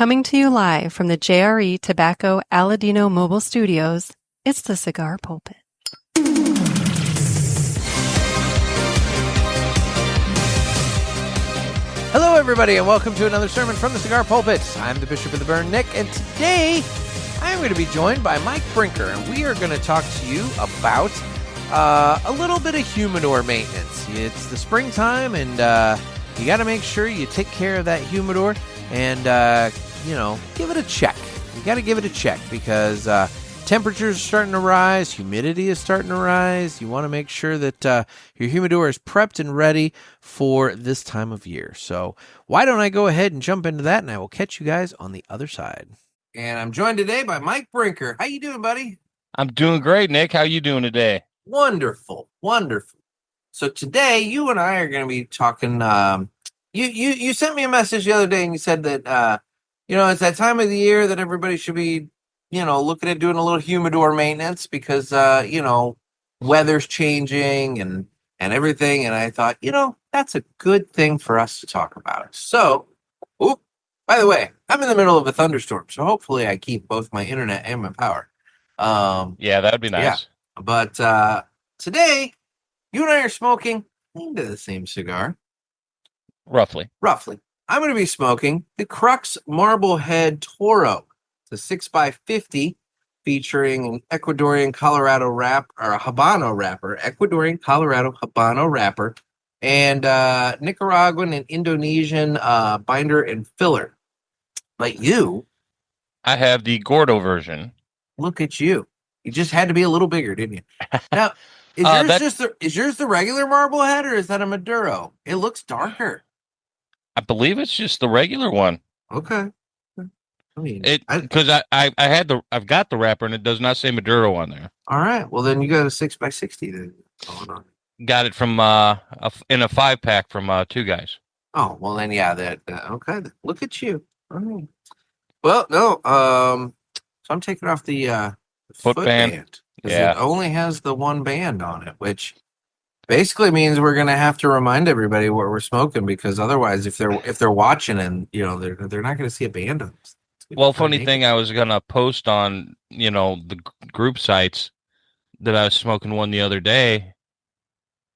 Coming to you live from the JRE Tobacco Aladino Mobile Studios, it's the Cigar Pulpit. Hello, everybody, and welcome to another sermon from the Cigar Pulpit. I'm the Bishop of the Burn, Nick, and today I'm going to be joined by Mike Brinker, and we are going to talk to you about a little bit of humidor maintenance. It's the springtime, and you got to make sure you take care of that humidor and, give it a check. You got to give it a check because temperatures are starting to rise, humidity is starting to rise. You want to make sure that your humidor is prepped and ready for this time of year. So why don't I go ahead and jump into that, and I will catch you guys on the other side. And I'm joined today by Mike Brinker. How you doing, buddy? I'm doing great, Nick. How you doing today? Wonderful, wonderful. So today, you and I are going to be talking. You sent me a message the other day, and you said that it's that time of the year that everybody should be, looking at doing a little humidor maintenance because weather's changing and everything. And I thought, that's a good thing for us to talk about. So, by the way, I'm in the middle of a thunderstorm, so hopefully I keep both my internet and my power. Yeah, that'd be nice. Yeah. But today, you and I are smoking into the same cigar. Roughly. I'm going to be smoking the Crux Marblehead Toro. It's a 6x50 featuring an Ecuadorian Colorado wrap, or a Habano wrapper, Ecuadorian Colorado Habano wrapper, and Nicaraguan and Indonesian binder and filler. But you... I have the Gordo version. Look at you. You just had to be a little bigger, didn't you? Now, is yours the regular Marblehead, or is that a Maduro? It looks darker. I believe it's just the regular one. Okay. I mean, because I've got the wrapper and it does not say Maduro on there. All right. Well, then you got a 6x60 then going on. Got it from in a 5-pack from Two Guys. Oh, well then, yeah. Okay. Look at you. All right. Well, no. So I'm taking off the foot band because it only has the one band on it, which basically means we're going to have to remind everybody what we're smoking, because otherwise, if they're watching and they're not going to see a band on this. Well, funny thing, I was going to post on the group sites that I was smoking one the other day,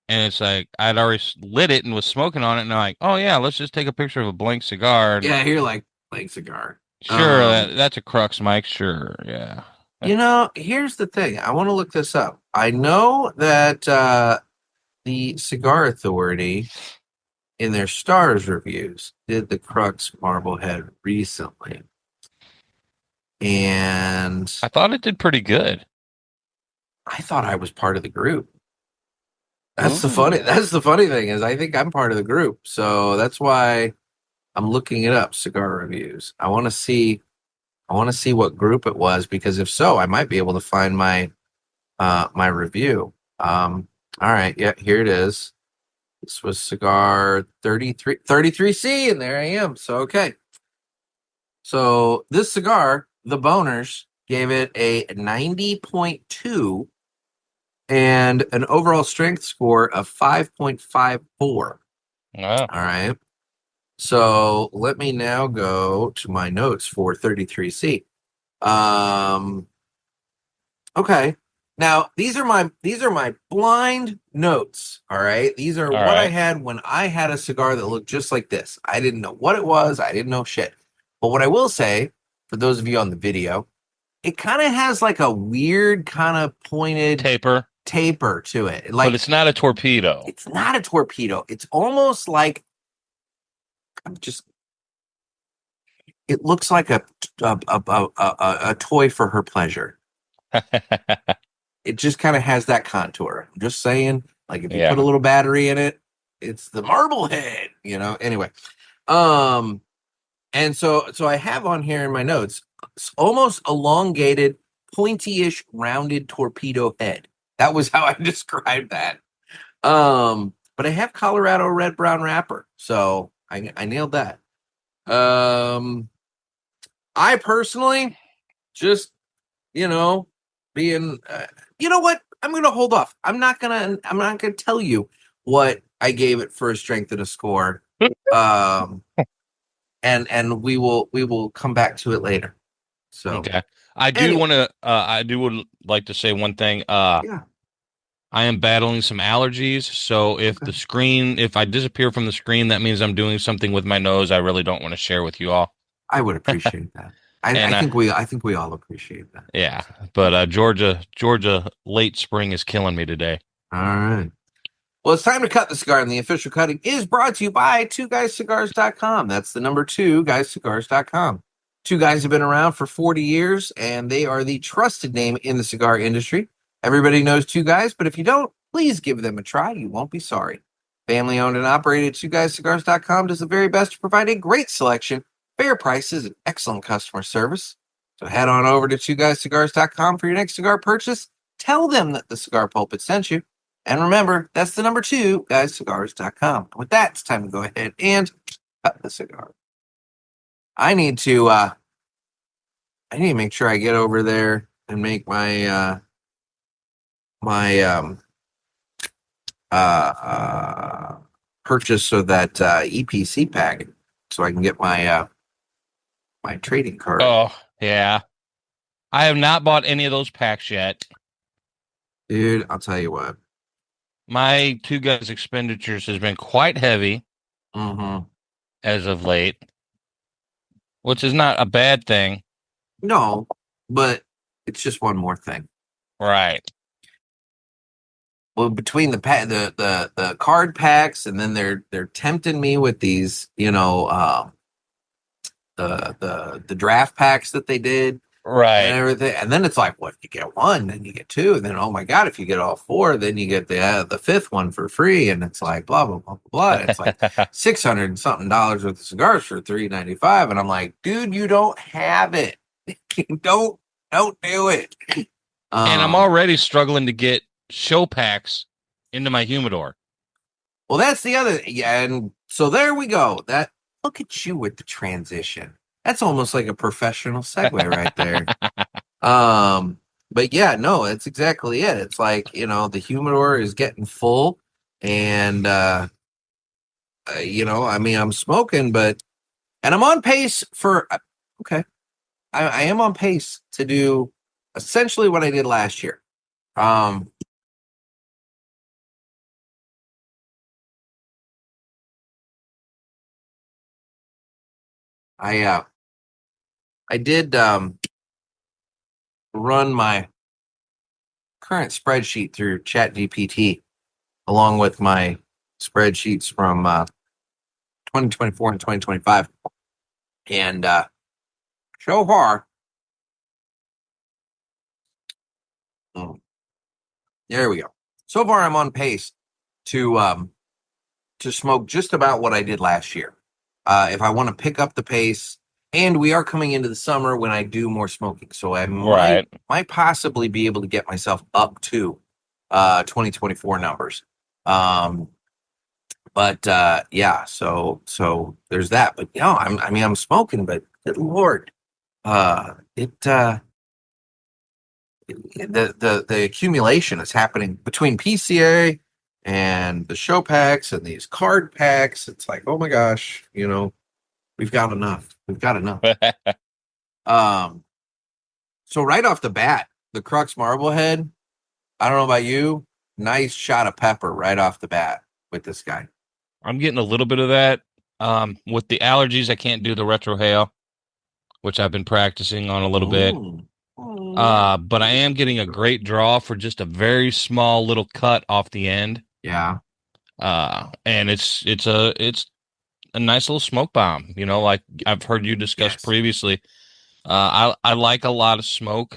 and it's like I'd already lit it and was smoking on it, and I'm like, oh yeah, let's just take a picture of a blank cigar. Yeah, here, like blank cigar. Sure, that's a Crux, Mike. Sure, yeah. Here's the thing. I want to look this up. I know that the Cigar Authority, in their stars reviews, did the Crux Marblehead recently. And I thought it did pretty good. I thought I was part of the group. That's the funny thing is I think I'm part of the group. So that's why I'm looking it up, cigar reviews. I want to see what group it was, because if so, I might be able to find my my review. All right, yeah, here it is. This was cigar 33C, and there I am. So okay. So this cigar, the Boners, gave it a 90.2 and an overall strength score of 5.54. Wow. All right. So let me now go to my notes for 33C. Okay. Now these are my blind notes. All right. These are what I had when I had a cigar that looked just like this. I didn't know what it was. I didn't know shit. But what I will say, for those of you on the video, it kind of has like a weird kind of pointed taper to it. Like, but it's not a torpedo. It's not a torpedo. It's almost like it looks like a toy for her pleasure. It just kind of has that contour. I'm just saying, like if you put a little battery in it, it's the Marblehead, Anyway, and so I have on here in my notes, almost elongated, pointy-ish, rounded torpedo head. That was how I described that. But I have Colorado red brown wrapper, so I nailed that. I personally just, being, you know what? I'm going to hold off. I'm not going to tell you what I gave it for a strength and a score. and we will come back to it later. So Okay. I do anyway, want to would like to say one thing. yeah, I am battling some allergies, so okay. if I disappear from the screen, that means I'm doing something with my nose I really don't want to share with you all. I would appreciate that. I And think we all appreciate that. yeah, but Georgia late spring is killing me today. All right. Well, it's time to cut the cigar, and the official cutting is brought to you by 2guyscigars.com. That's the number 2guyscigars.com. Two Guys have been around for 40 years, and they are the trusted name in the cigar industry. Everybody knows Two Guys, but if you don't, please give them a try. You won't be sorry. Family owned and operated, 2guyscigars.com does the very best to provide a great selection, fair prices, and excellent customer service. So head on over to 2guyscigars.com for your next cigar purchase. Tell them that the Cigar Pulpit sent you. And remember, that's the number 2guyscigars.com. With that, it's time to go ahead and cut the cigar. I need to make sure I get over there and make my my purchase of that EPC pack so I can get my my trading card. Oh, yeah. I have not bought any of those packs yet. Dude, I'll tell you what. My Two Guys expenditures has been quite heavy as of late, which is not a bad thing. No, but it's just one more thing. Right. Well, between the card packs, and then they're tempting me with these, the draft packs that they did Right. and everything. And then it's like, what, you get one, then you get two, and then oh my god, if you get all four, then you get the fifth one for free, and it's like blah blah blah blah. It's like $600 and something worth of cigars for $395, and I'm like, dude, you don't have it. don't do it. And I'm already struggling to get show packs into my humidor. Well, that's the other, yeah, and so there we go. That look at you with the transition. That's almost like a professional segue right there. But yeah, no, that's exactly it. It's like, the humidor is getting full, and I mean, I'm smoking, and I'm on pace for okay. I am on pace to do essentially what I did last year. I did run my current spreadsheet through ChatGPT along with my spreadsheets from 2024 and 2025, and so far, there we go. So far, I'm on pace to smoke just about what I did last year. If I want to pick up the pace, and we are coming into the summer when I do more smoking, so I might possibly be able to get myself up to 2024 numbers. But yeah, so there's that. But I'm smoking, but good Lord, the accumulation is happening between PCA and the show packs and these card packs. It's like, oh my gosh, we've got enough. We've got enough. So right off the bat, the Crux Marblehead, I don't know about you, nice shot of pepper right off the bat with this guy. I'm getting a little bit of that. With the allergies, I can't do the retrohale, which I've been practicing on a little bit. But I am getting a great draw for just a very small little cut off the end. Yeah. And it's a nice little smoke bomb, like I've heard you discuss previously. I like a lot of smoke,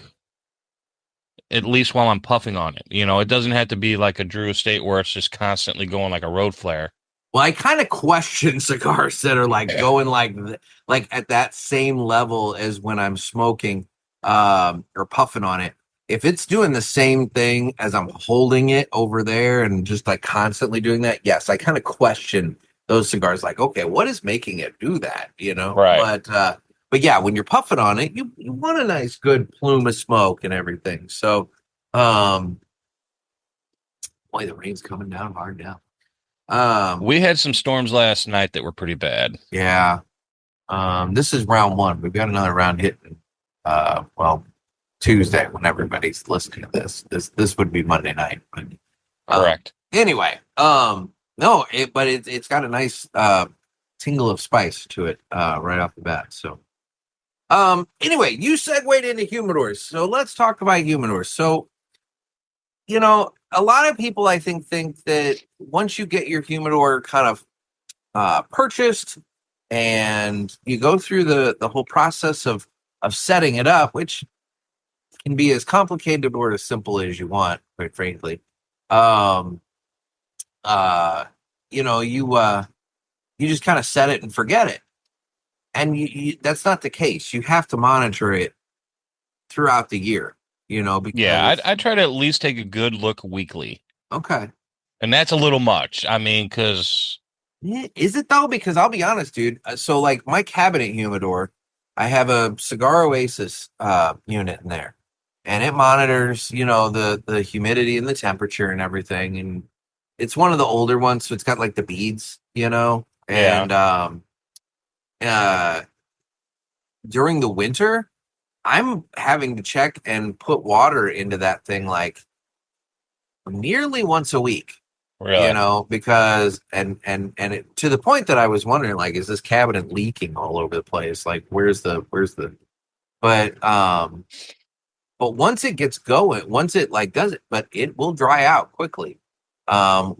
at least while I'm puffing on it. It doesn't have to be like a Drew Estate where it's just constantly going like a road flare. Well, I kind of question cigars that are like going like at that same level as when I'm smoking or puffing on it. If it's doing the same thing as I'm holding it over there and just like constantly doing that, yes, I kind of question those cigars. Like, okay, what is making it do that? Right. But yeah, when you're puffing on it, you want a nice good plume of smoke and everything. So, boy, the rain's coming down hard now. We had some storms last night that were pretty bad. Yeah. This is round one. We've got another round hitting. Well, Tuesday when everybody's listening to this. This would be Monday night. But Correct. anyway, no, but it's got a nice tingle of spice to it right off the bat. So anyway, you segued into humidors, so let's talk about humidors. So a lot of people I think that once you get your humidor kind of purchased and you go through the whole process of setting it up, which can be as complicated or as simple as you want, quite frankly. Um, uh, you just kind of set it and forget it, and that's not the case. You have to monitor it throughout the year, Yeah, because I try to at least take a good look weekly, okay. and that's a little much. I mean, because Yeah, is it though? Because I'll be honest, dude. So like my cabinet humidor, I have a Cigar Oasis unit in there, and it monitors, the humidity and the temperature and everything. And it's one of the older ones, so it's got like the beads, yeah, And uh, during the winter, I'm having to check and put water into that thing like nearly once a week. really, Because and it, to the point that I was wondering, like, is this cabinet leaking all over the place? Like, where's the but but once it gets going, once it like does it, but it will dry out quickly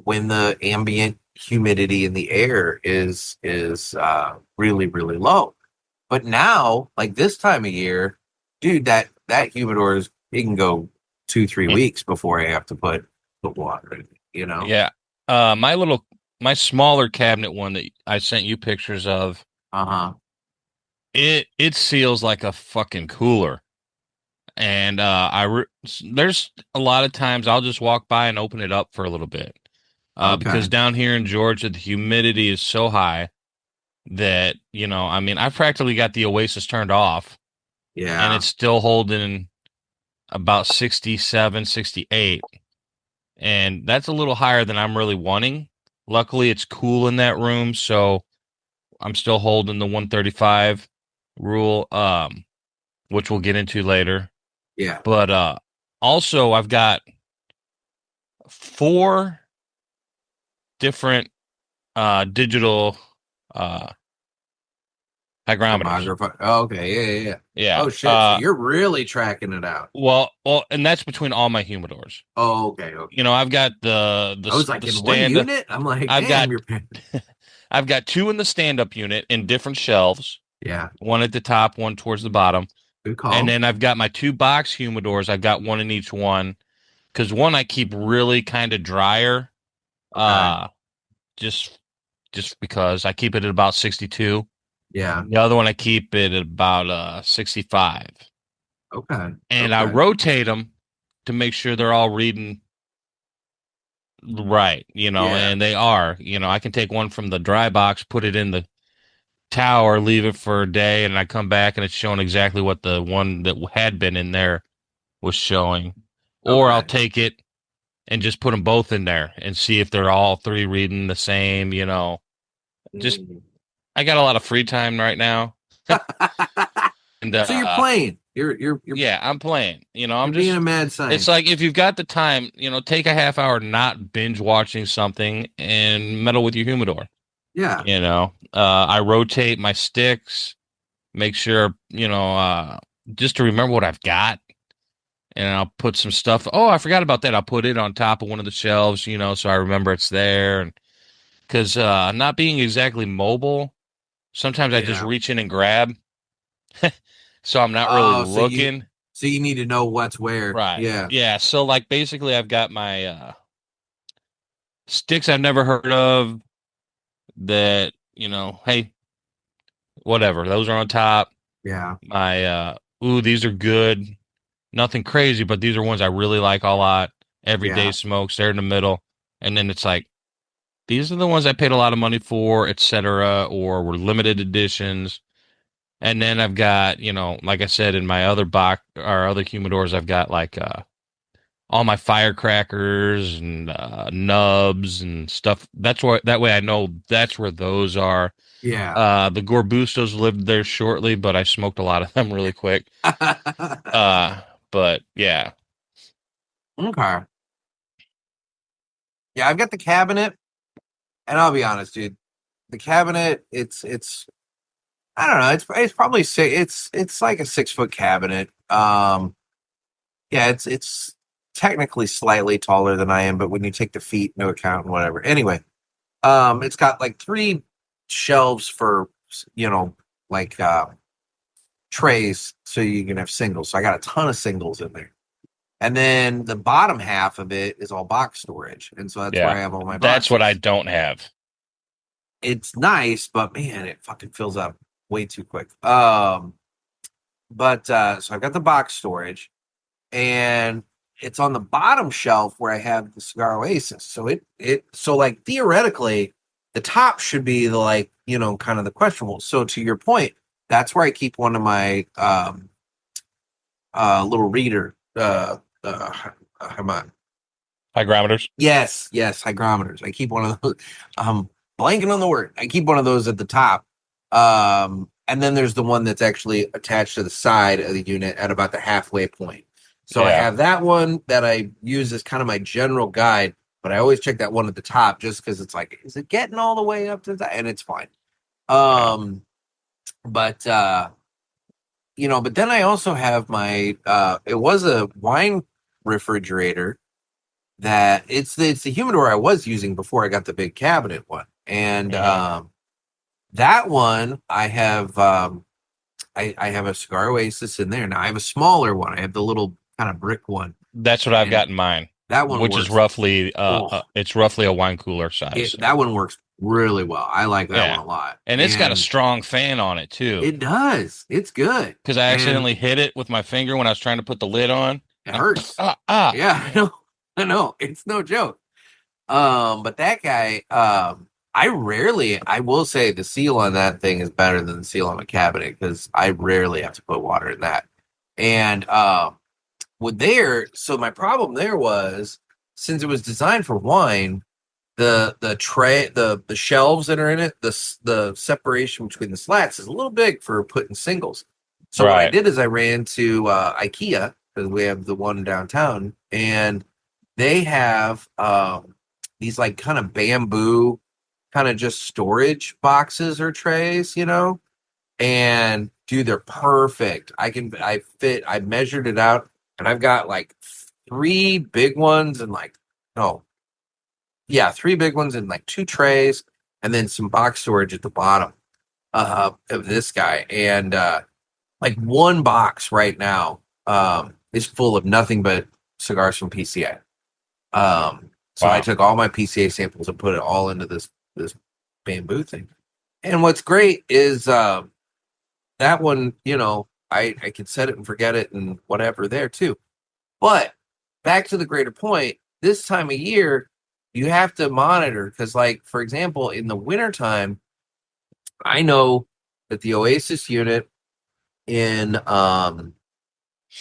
when the ambient humidity in the air is really really low. But now, like this time of year, dude, that humidor is, it can go 2-3 weeks before I have to put water in it. yeah. My smaller cabinet one that I sent you pictures of, Uh-huh. it seals like a fucking cooler. And there's a lot of times I'll just walk by and open it up for a little bit. Okay. Because down here in Georgia, the humidity is so high that, I mean, I've practically got the Oasis turned off and Yeah. it's still holding about 67, 68. And that's a little higher than I'm really wanting. Luckily, it's cool in that room, so I'm still holding the 135 rule, which we'll get into later. Yeah. But also, I've got 4 different digital uh, hygrometers. Thermographer. Oh, okay. Yeah, yeah, yeah. Yeah. Oh shit. So you're really tracking it out. Well, and that's between all my humidors. Oh, okay. Okay. I've got I was like the in one stand. unit. I'm like, I've damn, got you're paying. I've got 2 in the stand up unit in different shelves. Yeah. One at the top, one towards the bottom. Good And call. then I've got my 2 box humidors. I've got one in each one because one I keep really kind of drier, Okay. just because I keep it at about 62. Yeah. The other one I keep it at about 65, Okay. and I Okay. rotate them to make sure they're all reading right. Yeah. And they are. I can take one from the dry box, put it in the tower, leave it for a day, and I come back and it's showing exactly what the one that had been in there was showing. Or I'll Okay. take it and just put them both in there and see if they're all 3 reading the same. Just Mm. I got a lot of free time right now. And So you're playing. You're yeah, I'm playing. I'm you're being a just mad it's scientist. like if you've got the time, take a half hour not binge watching something and meddle with your humidor. Yeah. I rotate my sticks, make sure, just to remember what I've got. And I'll put some stuff. Oh, I forgot about that. I'll put it on top of one of the shelves, so I remember it's there. And because not being exactly mobile, sometimes I just Yeah. reach in and grab. So I'm not really Oh, looking. so you need to know what's where. Right. Yeah. Yeah. So like basically I've got my sticks I've never heard of that, hey, whatever. Those are on top. Yeah. My ooh, these are good. Nothing crazy, but these are ones I really like a lot. Everyday Yeah. smokes, they're in the middle. And then it's like, these are the ones I paid a lot of money for, etc., or were limited editions. And then I've got, like I said, in my other box, our other humidors, I've got like all my firecrackers and nubs and stuff. That way I know that's where those are. Yeah. The Gorbustos lived there shortly, but I smoked a lot of them really quick. But yeah. Okay. Yeah, I've got the cabinet, and I'll be honest, dude. The cabinet, it's I don't know, it's probably it's like a 6 foot cabinet. Yeah, it's technically slightly taller than I am, but when you take the feet into account and whatever. Anyway, it's got like 3 shelves for like trays so you can have singles. So I got a ton of singles in there. And then the bottom half of it is all box storage. And so that's where I have all my boxes. That's what I don't have. It's nice, but man, it fucking fills up way too quick. But so I've got the box storage, and it's on the bottom shelf where I have the Cigar Oasis. So so like theoretically, the top should be the kind of the questionable. So to your point, that's where I keep one of my little reader Hygrometers? Yes, hygrometers. I keep one of those. I'm blanking on the word. I keep one of those at the top. And then there's the one that's actually attached to the side of the unit at about the halfway point. So I have that one that I use as kind of my general guide, but I always check that one at the top just because it's like, is it getting all the way up to that? And it's fine. But but then I also have my it was a wine refrigerator that it's the humidor I was using before I got the big cabinet one. And that one I have I have a Cigar Oasis in there. Now I have a smaller one. I have the little kind of brick one. That's what I've got in mine. That one which works. Is roughly it's roughly a wine cooler size. That one works really well. I like that one a lot. And it's got a strong fan on it too. It does. It's good. Because I accidentally hit it with my finger when I was trying to put the lid on. It hurts. Yeah, I know. It's no joke. But that guy, I will say the seal on that thing is better than the seal on a cabinet because I rarely have to put water in that. And so my problem there was, since it was designed for wine, the tray, the shelves that are in it, the separation between the slats is a little big for putting singles. So what I did is I ran to IKEA, because we have the one downtown, and they have these like kind of bamboo kind of just storage boxes or trays, and dude, they're perfect. I measured it out, and I've got like 3 big ones and 3 big ones and like 2 trays, and then some box storage at the bottom of this guy. And like one box right now is full of nothing but cigars from PCA. So I took all my PCA samples and put it all into this bamboo thing. And what's great is that one, I could set it and forget it and whatever there too. But back to the greater point, this time of year, you have to monitor because, like, for example, in the wintertime, I know that the Oasis unit in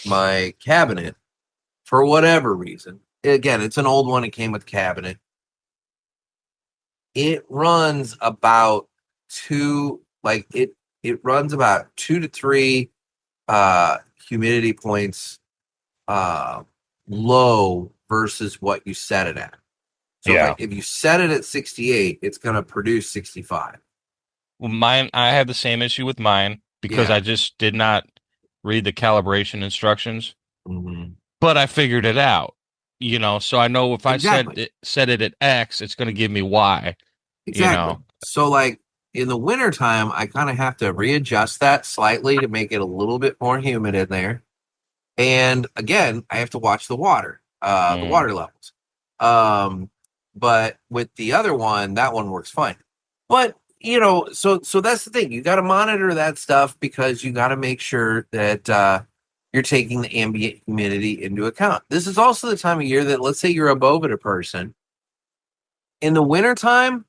my cabinet, for whatever reason, again, it's an old one. It came with cabinet. It runs about it runs about 2 to 3 humidity points low versus what you set it at. So if you set it at 68, it's going to produce 65. Well, mine, I had the same issue with mine because I just did not read the calibration instructions. Mm-hmm. But I figured it out, so I know if I set it at X, it's going to give me Y. Exactly. So like in the wintertime, I kind of have to readjust that slightly to make it a little bit more humid in there. And again, I have to watch the water levels. But with the other one, that one works fine. But, so that's the thing. You got to monitor that stuff because you got to make sure that you're taking the ambient humidity into account. This is also the time of year that, let's say you're a Boveda person. In the wintertime,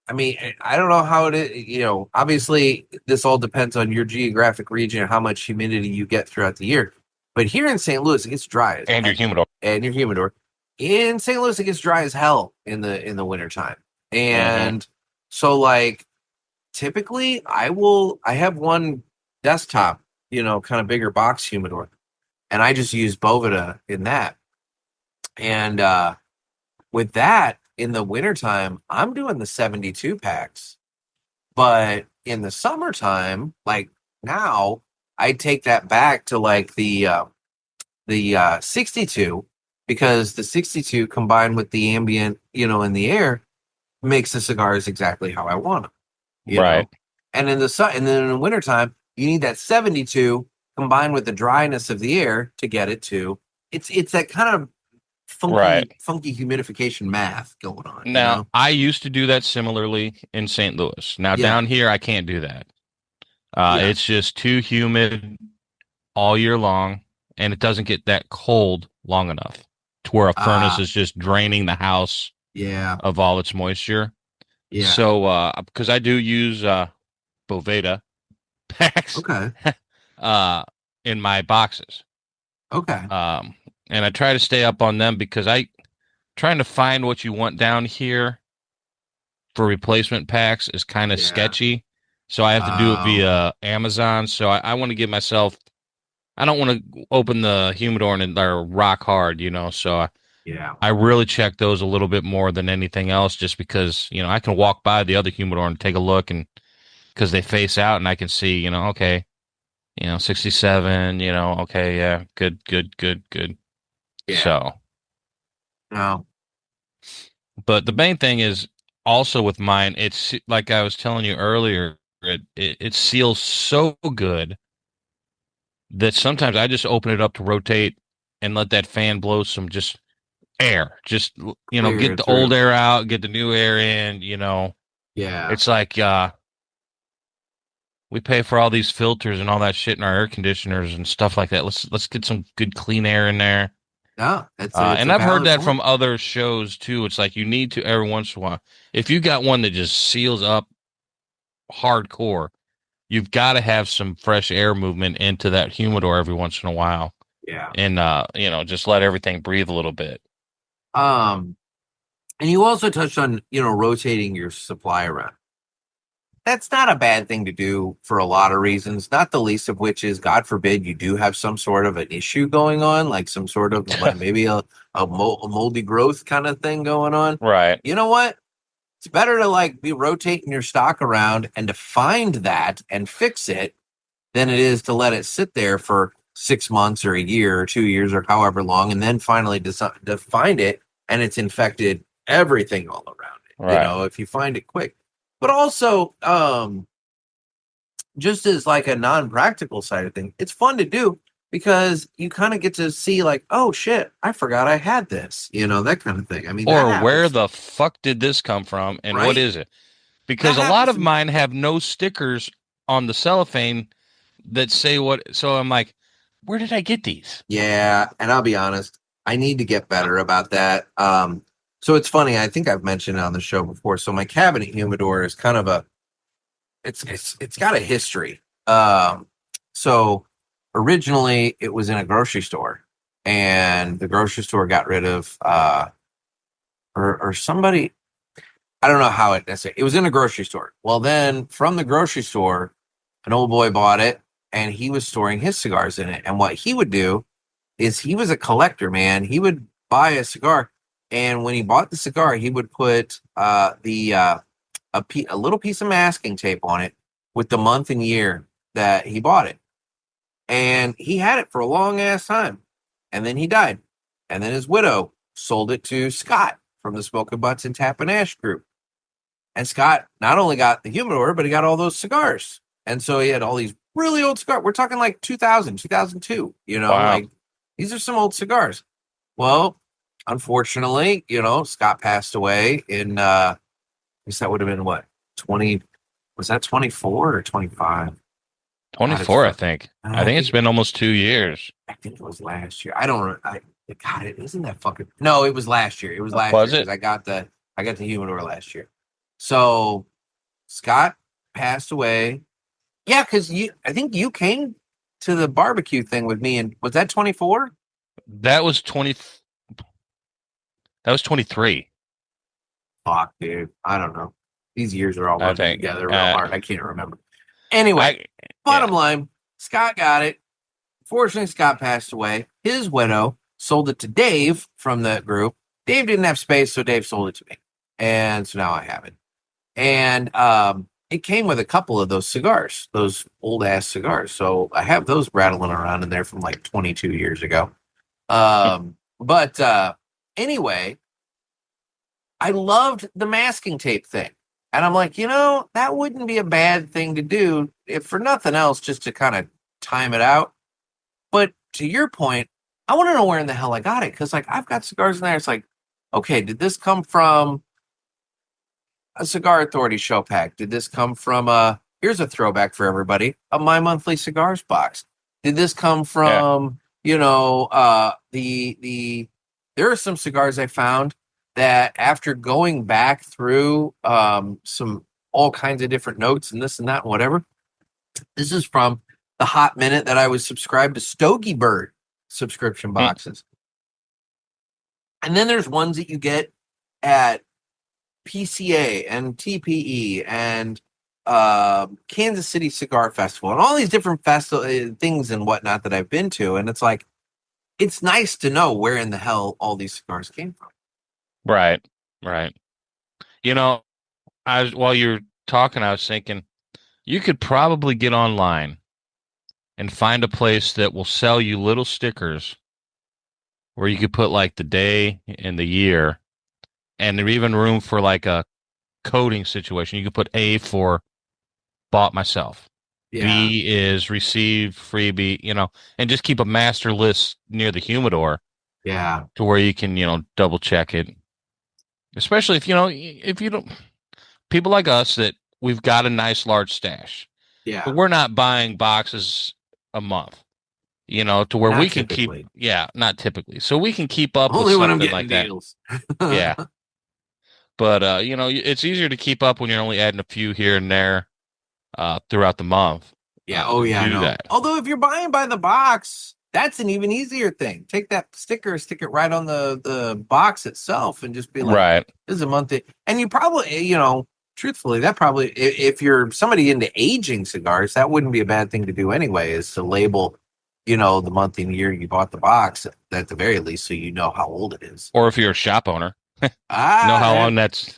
I mean, I don't know how it is, obviously this all depends on your geographic region and how much humidity you get throughout the year. But here in St. Louis, it gets dry as And your heck. humidor. And your humidor. In St. Louis, it gets dry as hell in the wintertime. And so like typically I have one desktop, kind of bigger box humidor. And I just use Bovida in that. And with that, in the wintertime, I'm doing the 72 packs. But in the summertime, like now, I take that back to like the 62, because the 62 combined with the ambient, in the air makes the cigars exactly how I want them, Right. And and then in the wintertime, you need that 72 combined with the dryness of the air to get it to it's that kind of funky humidification math going on. Now, I used to do that similarly in St. Louis. Now, down here, I can't do that. It's just too humid all year long, and it doesn't get that cold long enough to where a furnace is just draining the house of all its moisture. Yeah. So, because I do use Boveda packs in my boxes. Okay. And I try to stay up on them because trying to find what you want down here for replacement packs is kind of sketchy. So I have to do it via Amazon. So I want to give myself, I don't want to open the humidor and they're rock hard, so I really check those a little bit more than anything else, just because, I can walk by the other humidor and take a look, and because they face out and I can see, okay, 67, okay. Yeah. Good. Yeah. So. No. But the main thing is also with mine, it's like I was telling you earlier, it seals so good that sometimes I just open it up to rotate and let that fan blow some just air. Just, get the old air out, get the new air in, Yeah. It's like we pay for all these filters and all that shit in our air conditioners and stuff like that. Let's get some good clean air in there. No, and I've heard that from other shows too. It's like you need to every once in a while. If you got one that just seals up hardcore, you've got to have some fresh air movement into that humidor every once in a while. Yeah. And just let everything breathe a little bit. And you also touched on, rotating your supply around. That's not a bad thing to do for a lot of reasons, not the least of which is, God forbid, you do have some sort of an issue going on, like some sort of like maybe a moldy growth kind of thing going on. Right. You know what? It's better to like be rotating your stock around and to find that and fix it than it is to let it sit there for 6 months or a year or 2 years or however long, and then finally to find it and it's infected everything all around it. Right. If you find it quick. But also, just as like a non-practical side of things, it's fun to do because you kind of get to see like, oh shit, I forgot I had this, that kind of thing. I mean, or where the fuck did this come from and what is it? Because a lot of mine have no stickers on the cellophane that say what. So I'm like, where did I get these? Yeah, and I'll be honest, I need to get better about that. So it's funny. I think I've mentioned it on the show before. So my cabinet humidor is kind of it's got a history. So originally it was in a grocery store, and the grocery store got rid of or somebody. I don't know how it was in a grocery store. Well, then from the grocery store, an old boy bought it, and he was storing his cigars in it. And what he would do is he was a collector, man. He would buy a cigar, and when he bought the cigar, he would put a little piece of masking tape on it with the month and year that he bought it. And he had it for a long ass time. And then he died. And then his widow sold it to Scott from the Smoking Butts and Tap and Ash group. And Scott not only got the humidor, but he got all those cigars. And so he had all these really old cigars. We're talking like 2000, 2002, like these are some old cigars. Well, unfortunately, Scott passed away in, I guess that would have been what, 20, was that 24 or 25? 24, I think. I think it's been almost 2 years. I think it was last year. I don't know. God, it isn't that fucking. No, it was last year. It was last year. It? I got the humidor last year. So Scott passed away. Yeah, because I think you came to the barbecue thing with me, and was that 24? That was 20. That was 23. Fuck, dude. I don't know. These years are all I running think. together real hard. I can't remember. Anyway, bottom line, Scott got it. Fortunately, Scott passed away. His widow sold it to Dave from the group. Dave didn't have space, so Dave sold it to me. And so now I have it. And it came with a couple of those cigars, those old-ass cigars. So I have those rattling around in there from like 22 years ago. But anyway, I loved the masking tape thing. And I'm like, that wouldn't be a bad thing to do, if for nothing else, just to kind of time it out. But to your point, I want to know where in the hell I got it. Because, like, I've got cigars in there. It's like, okay, did this come from a Cigar Authority show pack? Did this come from here's a throwback for everybody, a My Monthly Cigars box? Did this come from, there are some cigars I found that after going back through some all kinds of different notes and this and that and whatever, this is from the hot minute that I was subscribed to Stogie Bird subscription boxes. And then there's ones that you get at PCA and TPE and Kansas City Cigar Festival and all these different things and whatnot that I've been to. And it's like, it's nice to know where in the hell all these cigars came from. Right. While you're talking, I was thinking you could probably get online and find a place that will sell you little stickers where you could put like the day and the year, and there's even room for like a coding situation. You could put A for bought myself. Yeah. B is received freebie, and just keep a master list near the humidor. Yeah. To where you can, double check it. Especially if you don't, people like us that we've got a nice large stash. Yeah. But we're not buying boxes a month, to where not we can typically. not typically. So we can keep up Only with when I'm something getting like deals. that. Yeah. But, it's easier to keep up when you're only adding a few here and there throughout the month. Yeah. Oh, yeah. Do that. Although if you're buying by the box, that's an even easier thing. Take that sticker, stick it right on the box itself, and just be like, right. This is a month. And you probably, truthfully, that probably, if you're somebody into aging cigars, that wouldn't be a bad thing to do anyway, is to label, the month and year you bought the box at the very least, so you know how old it is. Or if you're a shop owner, know how long that's,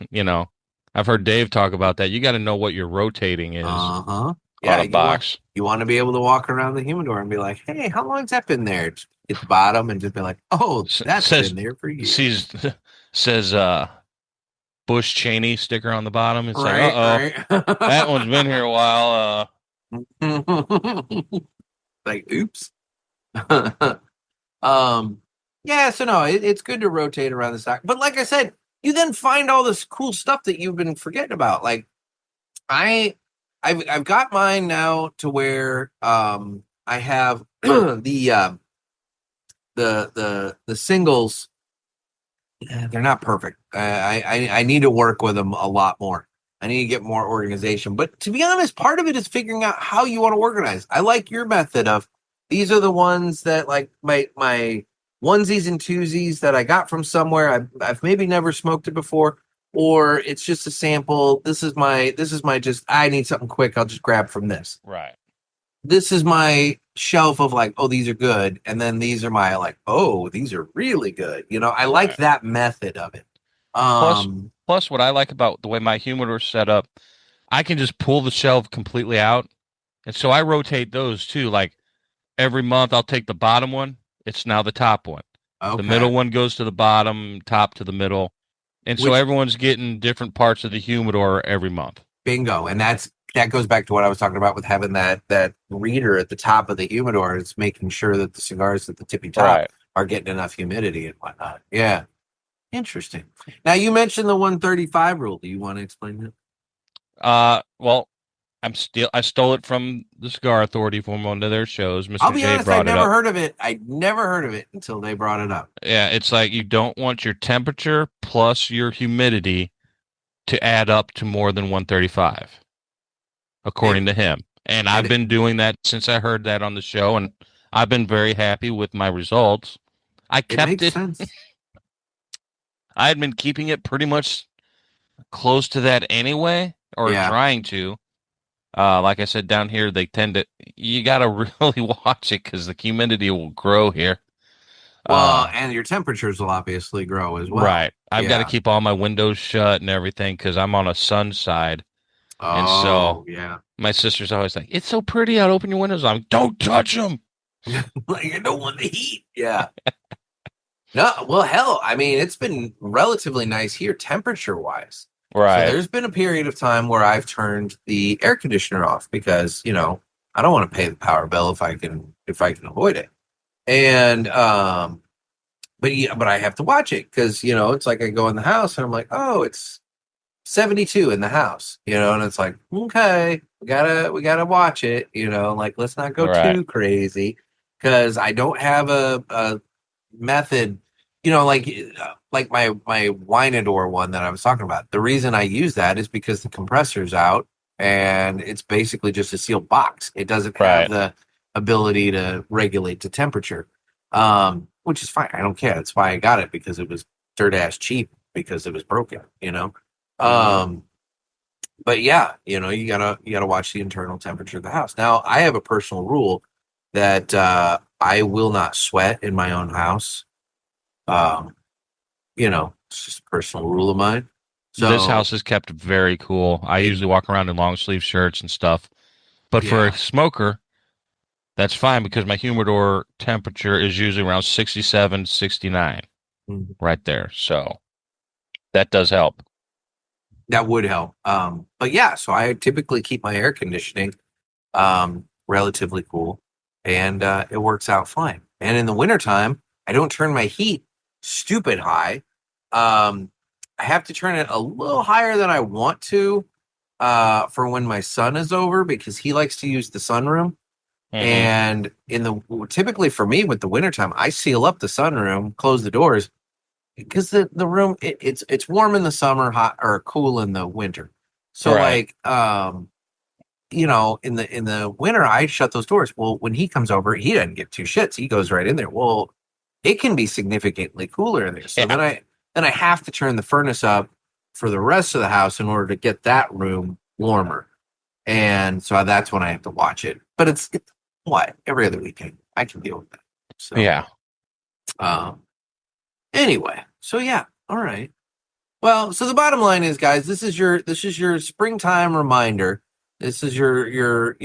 I've heard Dave talk about that. You got to know what your rotating is. Yeah, on a box. You want to be able to walk around the humidor and be like, hey, how long's that been there? Just hit the bottom and just be like, oh, that's been there for years. Says Bush Cheney sticker on the bottom. It's right. That one's been here a while. Like, oops. Yeah, so no, it's good to rotate around the stock. But like I said, you then find all this cool stuff that you've been forgetting about. Like, I've got mine now to where I have the singles. They're not perfect. I need to work with them a lot more. I need to get more organization. But to be honest, part of it is figuring out how you want to organize. I like your method of these are the ones that like my onesies and twosies that I got from somewhere. I've maybe never smoked it before. Or it's just a sample. This is my just, I need something quick. I'll just grab from this. Right. This is my shelf of like, oh, these are good. And then these are my like, oh, these are really good. I like that method of it. Plus what I like about the way my humidor is set up, I can just pull the shelf completely out. And so I rotate those too. Like every month I'll take the bottom one. It's now the top one. Okay. The middle one goes to the bottom, top to the middle. And so everyone's getting different parts of the humidor every month. Bingo. And that goes back to what I was talking about with having that reader at the top of the humidor. It's making sure that the cigars at the tippy top are getting enough humidity and whatnot. Yeah. Interesting. Now, you mentioned the 135 rule. Do you want to explain that? Well, I stole it from the Cigar Authority from one of their shows. Mr. I'll be J honest, I never heard of it. I never heard of it until they brought it up. Yeah, it's like you don't want your temperature plus your humidity to add up to more than 135, according to him. And I've been doing that since I heard that on the show, and I've been very happy with my results. I It kept makes it. sense. I had been keeping it pretty much close to that anyway, or Yeah. trying to. Like I said, down here, they tend to, you got to really watch it because the humidity will grow here. Well, and your temperatures will obviously grow as well. Right. I've got to Yeah. keep all my windows shut and everything because I'm on a sun side. And so Oh, yeah. my sister's always like, it's so pretty out. Open your windows. I'm, don't touch them. Like I don't want the heat. Yeah. No, well, hell, I mean, it's been relatively nice here temperature wise. So Right. there's been a period of time where I've turned the air conditioner off because, I don't want to pay the power bill if I can avoid it. And but yeah, but I have to watch it because, it's like I go in the house and I'm like, "Oh, it's 72 in the house," and it's like, "Okay, we gotta watch it," like let's not go Right. too crazy because I don't have a method, like my Winador one that I was talking about. The reason I use that is because the compressor's out and it's basically just a sealed box. It doesn't have Right. the ability to regulate the temperature, which is fine. I don't care. That's why I got it because it was dirt ass cheap because it was broken. Um, but yeah, you gotta watch the internal temperature of the house. Now, I have a personal rule that I will not sweat in my own house. Um, it's just a personal rule of mine. This So house is kept very cool. I it, usually walk around in long sleeve shirts and stuff. But for a yeah, smoker, that's fine because my humidor temperature is usually around 67, 69, mhm, right there. So that does help. that would help. But yeah, so I typically keep my air conditioning relatively cool, and it works out fine. And in the wintertime, I don't turn my heat stupid high. I have to turn it a little higher than I want to for when my son is over because he likes to use the sunroom. Hmm. And typically for me with the wintertime, I seal up the sunroom, close the doors because the room it's warm in the summer, hot or cool in the winter. So Right. like in the winter I shut those doors. Well, when he comes over, he doesn't give two shits. He goes right in there. Well, it can be significantly cooler in there. So Yeah. then I have to turn the furnace up for the rest of the house in order to get that room warmer. And so that's when I have to watch it. But it's what every other weekend I can deal with that. So Yeah. um, anyway, so yeah, all right. Well, so the bottom line is, guys, this is your springtime reminder. This is your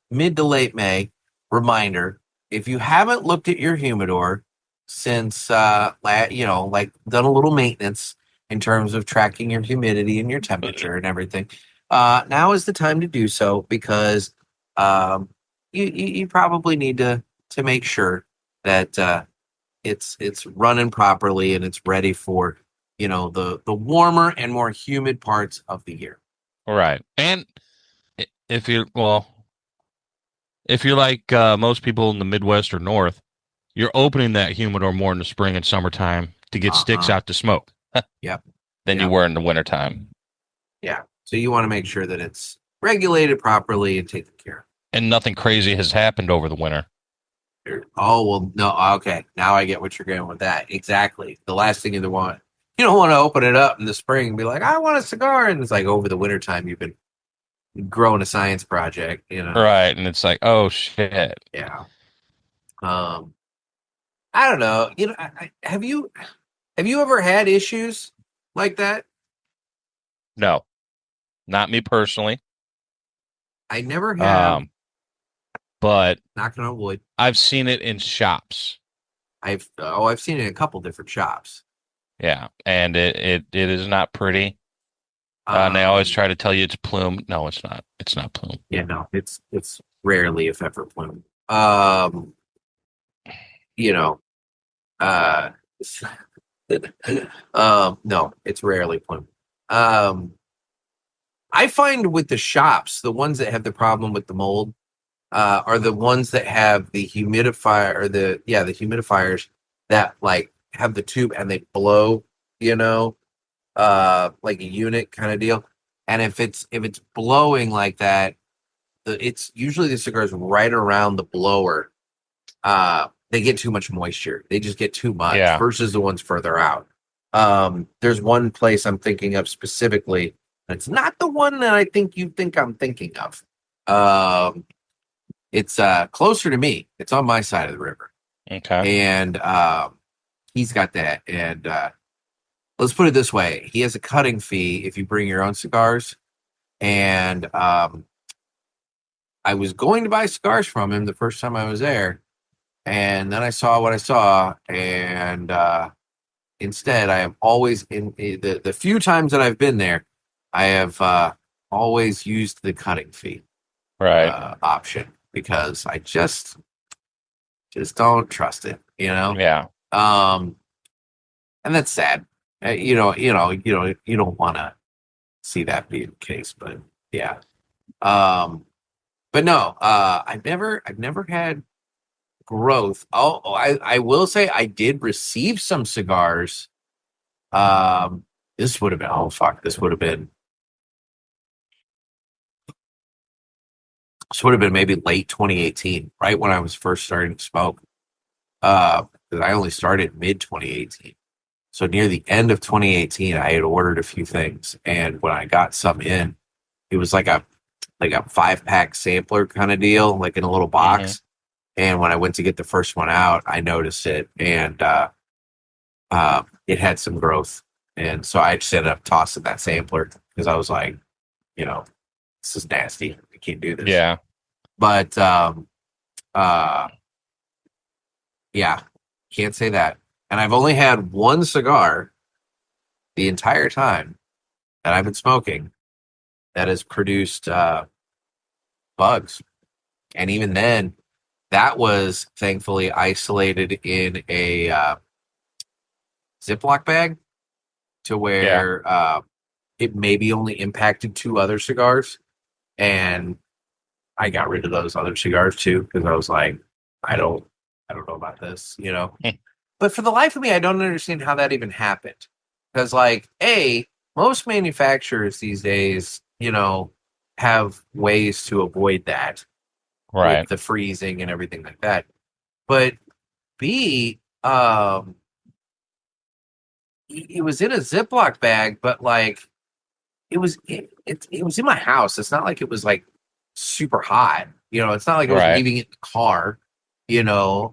mid to late May reminder. If you haven't looked at your humidor since like done a little maintenance in terms of tracking your humidity and your temperature and everything, now is the time to do so because you probably need to make sure that it's running properly and it's ready for the warmer and more humid parts of the year. Right. And if you're, well, if you're like most people in the Midwest or North, you're opening that humidor more in the spring and summertime to get sticks Uh-huh. out to smoke Yep. than you Yep. were in the wintertime. Yeah. So you want to make sure that it's regulated properly and taken care And nothing crazy has happened over the winter. of. Oh, well, no. Okay. Now I get what you're going with that. Exactly. The last thing you don't want to open it up in the spring and be like, I want a cigar. And it's like over the wintertime, you've been growing a science project. Right. And it's like, oh, shit. Yeah. Um, I don't know. Have you ever had issues like that? No, not me personally. I never have. Um, but Knocking on wood. I've seen it in shops. I've seen it in a couple different shops. Yeah. And it is not pretty. And they always Um, try to tell you it's plume. No, it's not. It's not plume. yeah, no, it's rarely if ever plume. Um, you know, uh, no, it's rarely plume. Um, I find with the shops, the ones that have the problem with the mold, are the ones that have the humidifier or the humidifiers that like have the tube and they blow, you know, like a unit kind of deal. And if it's blowing like that, it's usually the cigars right around the blower. They get too much moisture. They just get too much Yeah. versus the ones further out. There's one place I'm thinking of specifically. It's not the one that I think you think I'm thinking of. It's closer to me. It's on my side of the river, Okay. and he's got that. And let's put it this way: he has a cutting fee if you bring your own cigars. And I was going to buy cigars from him the first time I was there, and then I saw what I saw, and instead, I have always in the few times that I've been there, I have always used the cutting fee Right. option because I just don't trust it, you know. Yeah. And that's sad. You don't want to see that be the case, but yeah. But no, I've never had growth. I will say I did receive some cigars. This would have been, oh fuck, this would have been maybe late 2018, right when I was first starting to smoke. Because I only started mid 2018. So near the end of 2018, I had ordered a few things, and when I got some in, it was like a 5-pack sampler kind of deal, like in a little box. And when I went to get the first one out, I noticed it, and it had some growth. And so I just ended up tossing that sampler because I was like, this is nasty. I can't do this. Yeah. But yeah, can't say that. And I've only had one cigar the entire time that I've been smoking that has produced bugs. And even then, that was thankfully isolated in a Ziploc bag to where it maybe only impacted 2 other cigars. And I got rid of those other cigars too because I was like, I don't know about this, But for the life of me, I don't understand how that even happened. Because, like, most manufacturers these days, have ways to avoid that Right. with the freezing and everything like that. But B, it was in a Ziploc bag, but like it was in my house. It's not like it was like super hot. It's not like I was Right. leaving it in the car,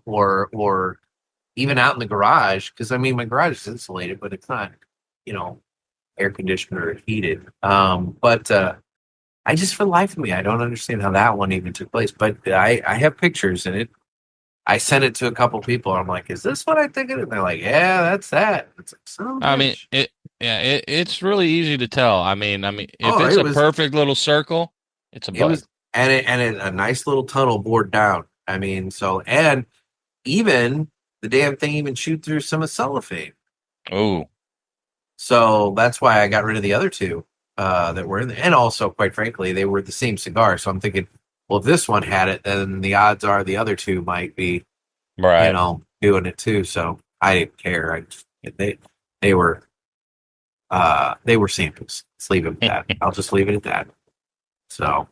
or even out in the garage. Because I mean, my garage is insulated, but it's not, air conditioned or heated. But I just, for the life of me, I don't understand how that one even took place. But I have pictures in it. I sent it to a couple people. I'm like, is this what I think it is? And they're like, yeah, that's that. It's like, son of a I mean, bitch. it's really easy to tell. I mean, if Oh, it's a perfect little circle, it's a it bug. was, and a nice little tunnel bored down. I mean, and even the damn thing even chewed through some of cellophane. Ooh. So that's why I got rid of the other 2 that were in there. And also, quite frankly, they were the same cigar. So I'm thinking, well, if this one had it, then the odds are the other 2 might be, Right. doing it too. So I didn't care. They were samples. Let's leave it at that. I'll just leave it at that. So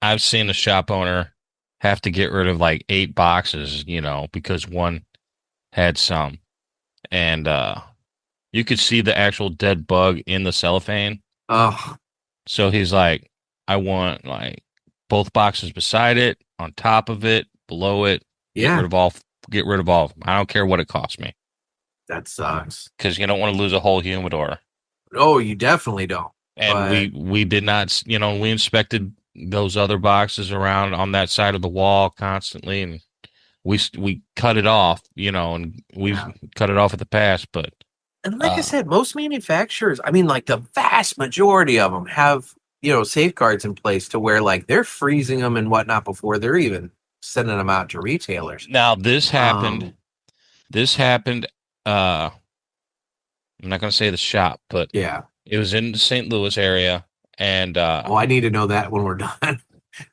I've seen a shop owner have to get rid of like 8 boxes, because one had some. And you could see the actual dead bug in the cellophane. oh So he's like, I want like both boxes beside it, on top of it, below it. Get yeah, rid of all. Get rid of all of them. I don't care what it costs me, that sucks. because you don't want to lose a whole humidor. Oh, you definitely don't. And But we did not, we inspected those other boxes around on that side of the wall constantly, and we cut it off, and we've cut it off at the pass. But and like I said, most manufacturers, I mean, like the vast majority of them have, safeguards in place to where like they're freezing them and whatnot before they're even sending them out to retailers. now this happened. This happened. I'm not going to say the shop, but Yeah. it was in the St. Louis area, and Oh, I need to know that when we're done.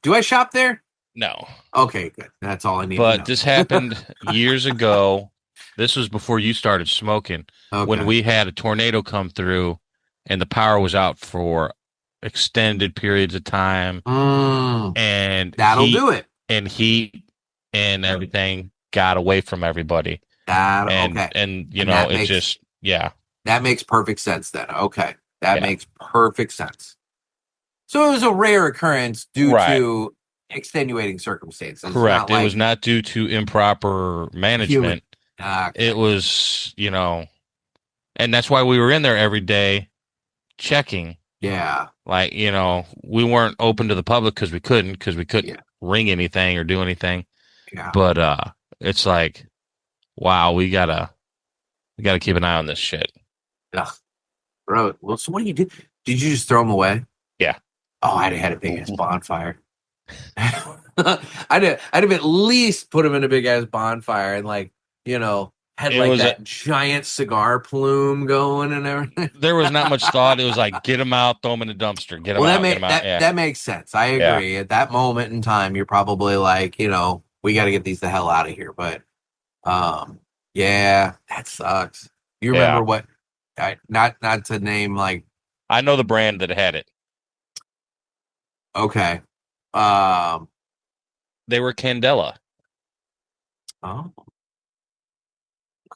Do I shop there? no, Okay, good. That's all I need to but know. this happened years ago. This was before you started smoking. When Okay. we had a tornado come through, and the power was out for extended periods of time, and That'll do it. heat and everything got away from everybody. Okay. And And it just, yeah. That makes perfect sense then. Okay. That Yeah. makes perfect sense. So it was a rare occurrence due to extenuating circumstances. Correct. Not It was not due to improper management. Okay. It was, and that's why we were in there every day checking. Yeah. Like, we weren't open to the public because we couldn't ring anything or do anything. Yeah. But it's like, wow, we gotta keep an eye on this shit. Ugh. Bro, well, so what do you do? Did you just throw them away? Yeah. Oh, I'd have had a big ass bonfire. I'd have at least put them in a big ass bonfire and had that giant cigar plume going and everything. There was not much thought. It was like, get them out, throw them in a dumpster, get them out, get them out. That makes sense. I agree. At that moment in time, you're probably like, we got to get these the hell out of here. But, yeah, that sucks. You remember what? Not to name like. I know the brand that had it. Okay. They were Candela. Oh.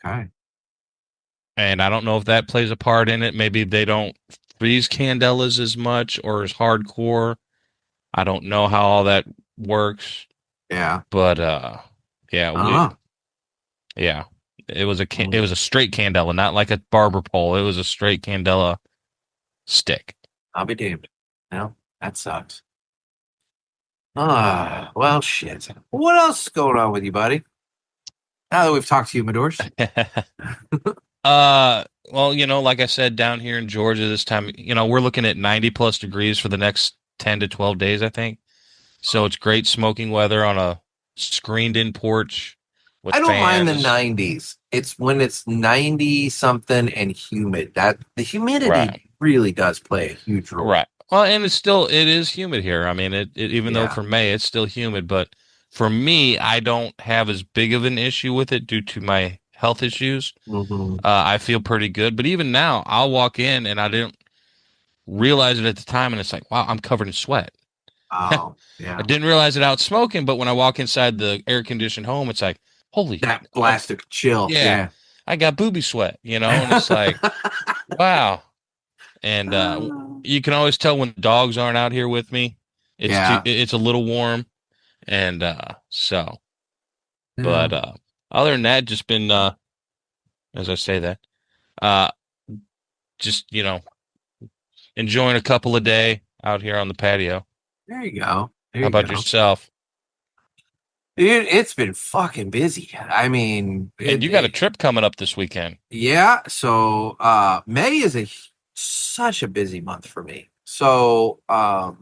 Okay. And I don't know if that plays a part in it. Maybe they don't freeze Candelas as much or as hardcore. I don't know how all that works. Yeah. But yeah. It was a straight Candela, not like a barber pole. It was a straight Candela stick. I'll be damned. No, that sucks. Well, shit. What else is going on with you, buddy? Now that we've talked to humidors. Well, like I said, down here in Georgia this time, we're looking at 90 plus degrees for the next 10 to 12 days, I think. So it's great smoking weather on a screened in porch. I don't mind the 90s. It's when it's 90 something and humid. That the humidity really does play a huge role. Right. Well, and it is humid here. I mean, even though for May it's still humid, but for me, I don't have as big of an issue with it due to my health issues. Mm-hmm. I feel pretty good, but even now, I'll walk in and I didn't realize it at the time, and it's like, wow, I'm covered in sweat. Oh, yeah. I didn't realize it out smoking, but when I walk inside the air conditioned home, it's like, holy, that blast of chill. Yeah. I got booby sweat, and it's like, wow. And you can always tell when dogs aren't out here with me. It's a little warm, and so. But other than that, just been as I say that, just enjoying a couple a day out here on the patio. There you go. How about yourself? Dude, it's been fucking busy. I mean, and you got a trip coming up this weekend. Yeah. So May is such a busy month for me. So I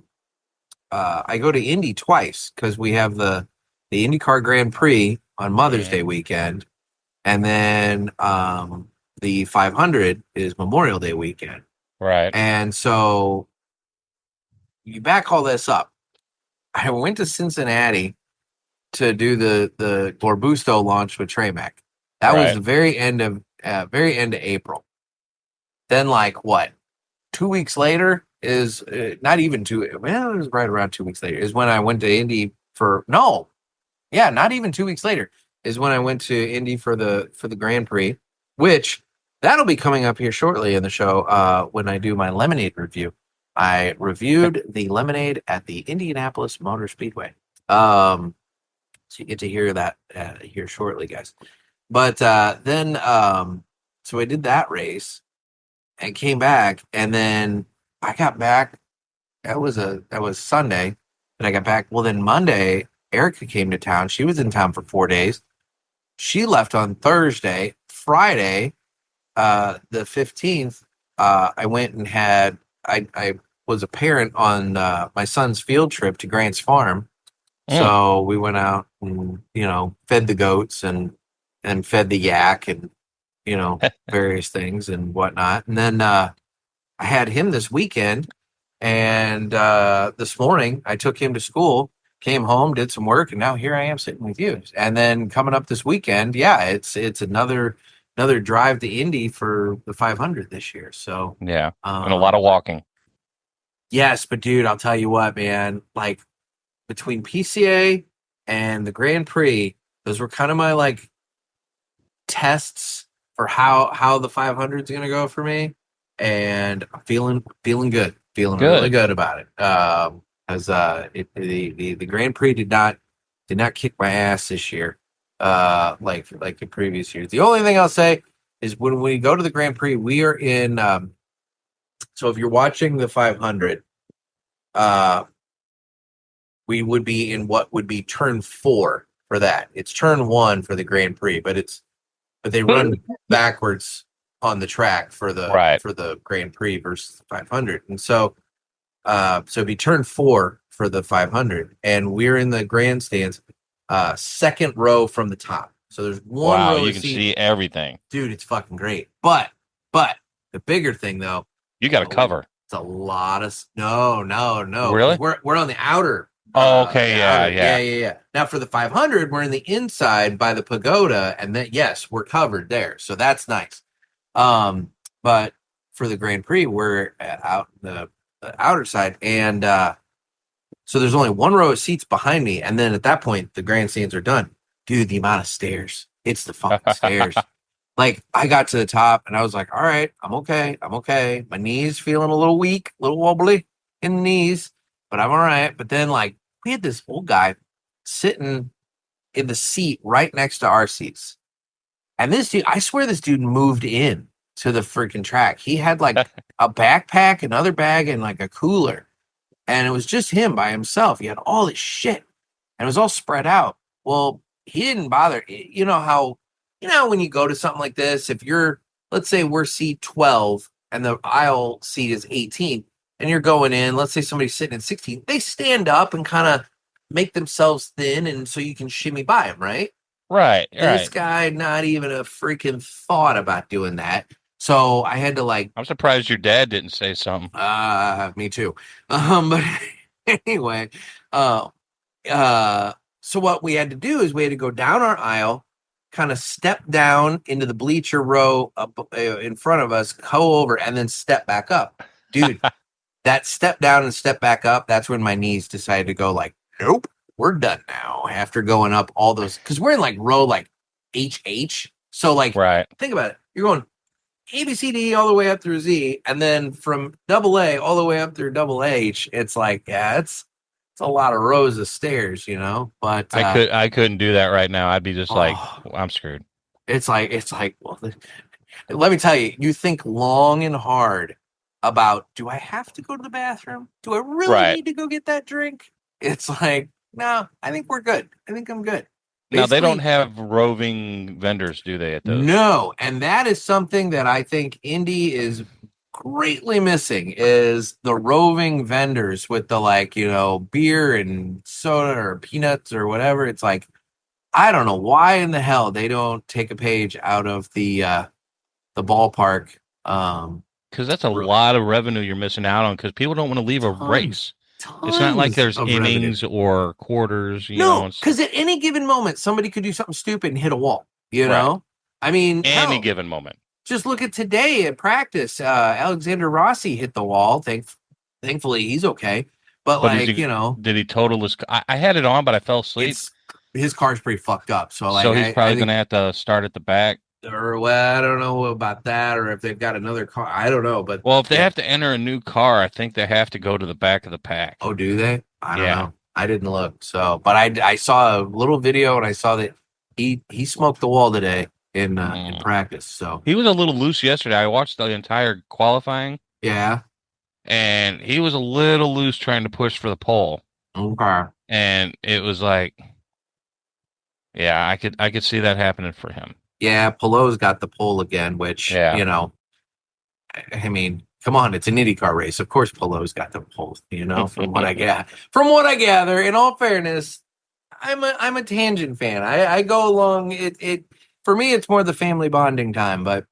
go to Indy twice because we have the IndyCar Grand Prix on Mother's Day weekend, and then the 500 is Memorial Day weekend. Right. And so you back all this up. I went to Cincinnati to do the Gorbusto launch with Tramac. That was the very end of April. Then, like, what? 2 weeks later is not even two. Well, it was right around 2 weeks later is when I went to Indy not even 2 weeks later is when I went to Indy for the Grand Prix, which that'll be coming up here shortly in the show when I do my lemonade review. I reviewed the lemonade at the Indianapolis Motor Speedway. So you get to hear that here shortly, guys. But then so I did that race and came back, and then I got back. That was Sunday, and I got back. Well, then Monday, Erica came to town. She was in town for 4 days. She left on Thursday. Friday, the 15th, I went and had I was a parent on my son's field trip to Grant's Farm. So we went out and, fed the goats and fed the yak and, various things and whatnot. And then I had him this weekend, and this morning I took him to school, came home, did some work, and now here I am sitting with you. And then coming up this weekend, it's another drive to Indy for the 500 this year. So and a lot of walking. Yes, but dude, I'll tell you what, man. Like between PCA and the Grand Prix, those were kind of my like tests for how the 500 is going to go for me, and I'm feeling good, feeling really Good. good about it. As the Grand Prix did not kick my ass this year, like the previous years. The only thing I'll say is when we go to the Grand Prix, we are in. So if you're watching the 500, uh, we would be in what would be turn 4 for that. It's turn 1 for the Grand Prix, but they run backwards on the track for Right. the Grand Prix versus the 500. And so it'd be turn 4 for the 500, and we're in the grandstands, second row from the top. So there's one Wow, row you of can seats. see everything. Dude, it's fucking great. But the bigger thing though, You got a cover. it's a lot of no. 'Cause Really? we're on the outer. Oh, okay, Yeah. Now for the 500, we're in the inside by the pagoda, and then yes, we're covered there, so that's nice. But for the Grand Prix, we're out the outer side, and so there's only one row of seats behind me, and then at that point, the grandstands are done. Dude, the amount of stairs, it's the fucking stairs. Like I got to the top, and I was like, all right, I'm okay. My knees feeling a little weak, a little wobbly in the knees, but I'm all right. But then like we had this old guy sitting in the seat right next to our seats. And this dude, I swear this dude moved in to the freaking track. He had like a backpack, another bag, and like a cooler. And it was just him by himself. He had all this shit. And it was all spread out. Well, he didn't bother. You know when you go to something like this, if you're, let's say we're seat 12 and the aisle seat is 18, and you're going in, let's say somebody's sitting at 16, they stand up and kind of make themselves thin, and so you can shimmy by them, right? Right. This guy, not even a freaking thought about doing that. So I had to like, I'm surprised your dad didn't say something. me too. But anyway, uh, so what we had to do is we had to go down our aisle, kind of step down into the bleacher row up in front of us, go over, and then step back up. Dude, that step down and step back up, that's when my knees decided to go like, nope, we're done now. After going up all those, because we're in like row like HH. So like, Right. think about it. You're going A, B, C, D all the way up through Z, and then from double A all the way up through double H. It's like, yeah, it's a lot of rows of stairs, you know. But I couldn't do that right now. I'd be just like, oh, I'm screwed. it's like, well, let me tell you, you think long and hard about, do I have to go to the bathroom? Do I really Right. need to go get that drink? It's like, no, I think we're good. I think I'm good. Now they don't Basically, have roving vendors, do they, at those? no, and that is something that I think Indy is greatly missing is the roving vendors with the like, beer and soda or peanuts or whatever. It's like, I don't know why in the hell they don't take a page out of the ballpark. Because that's a lot of revenue you're missing out on because people don't want to leave a race. It's not like there's innings or quarters, No, because at any given moment, somebody could do something stupid and hit a wall, you know? I mean, any given moment. Just look at today at practice. Alexander Rossi hit the wall. Thankfully, he's okay. But like, did he total his? I had it on, but I fell asleep. His car's pretty fucked up. So like, he's probably going to have to start at the back. Or well, I don't know about that, or if they've got another car. I don't know. But well, if they have to enter a new car, I think they have to go to the back of the pack. Oh, do they? I don't know. I didn't look. So, but I saw a little video and I saw that he smoked the wall today in practice. So he was a little loose yesterday. I watched the entire qualifying. Yeah. And he was a little loose trying to push for the pole. Okay. And it was like, yeah, I could see that happening for him. Yeah, Pelot's got the pole again, which I mean, come on, it's an IndyCar race. Of course, Pelot's got the pole. From what I get, gather. In all fairness, I'm a tangent fan. I go along. It for me, it's more the family bonding time. But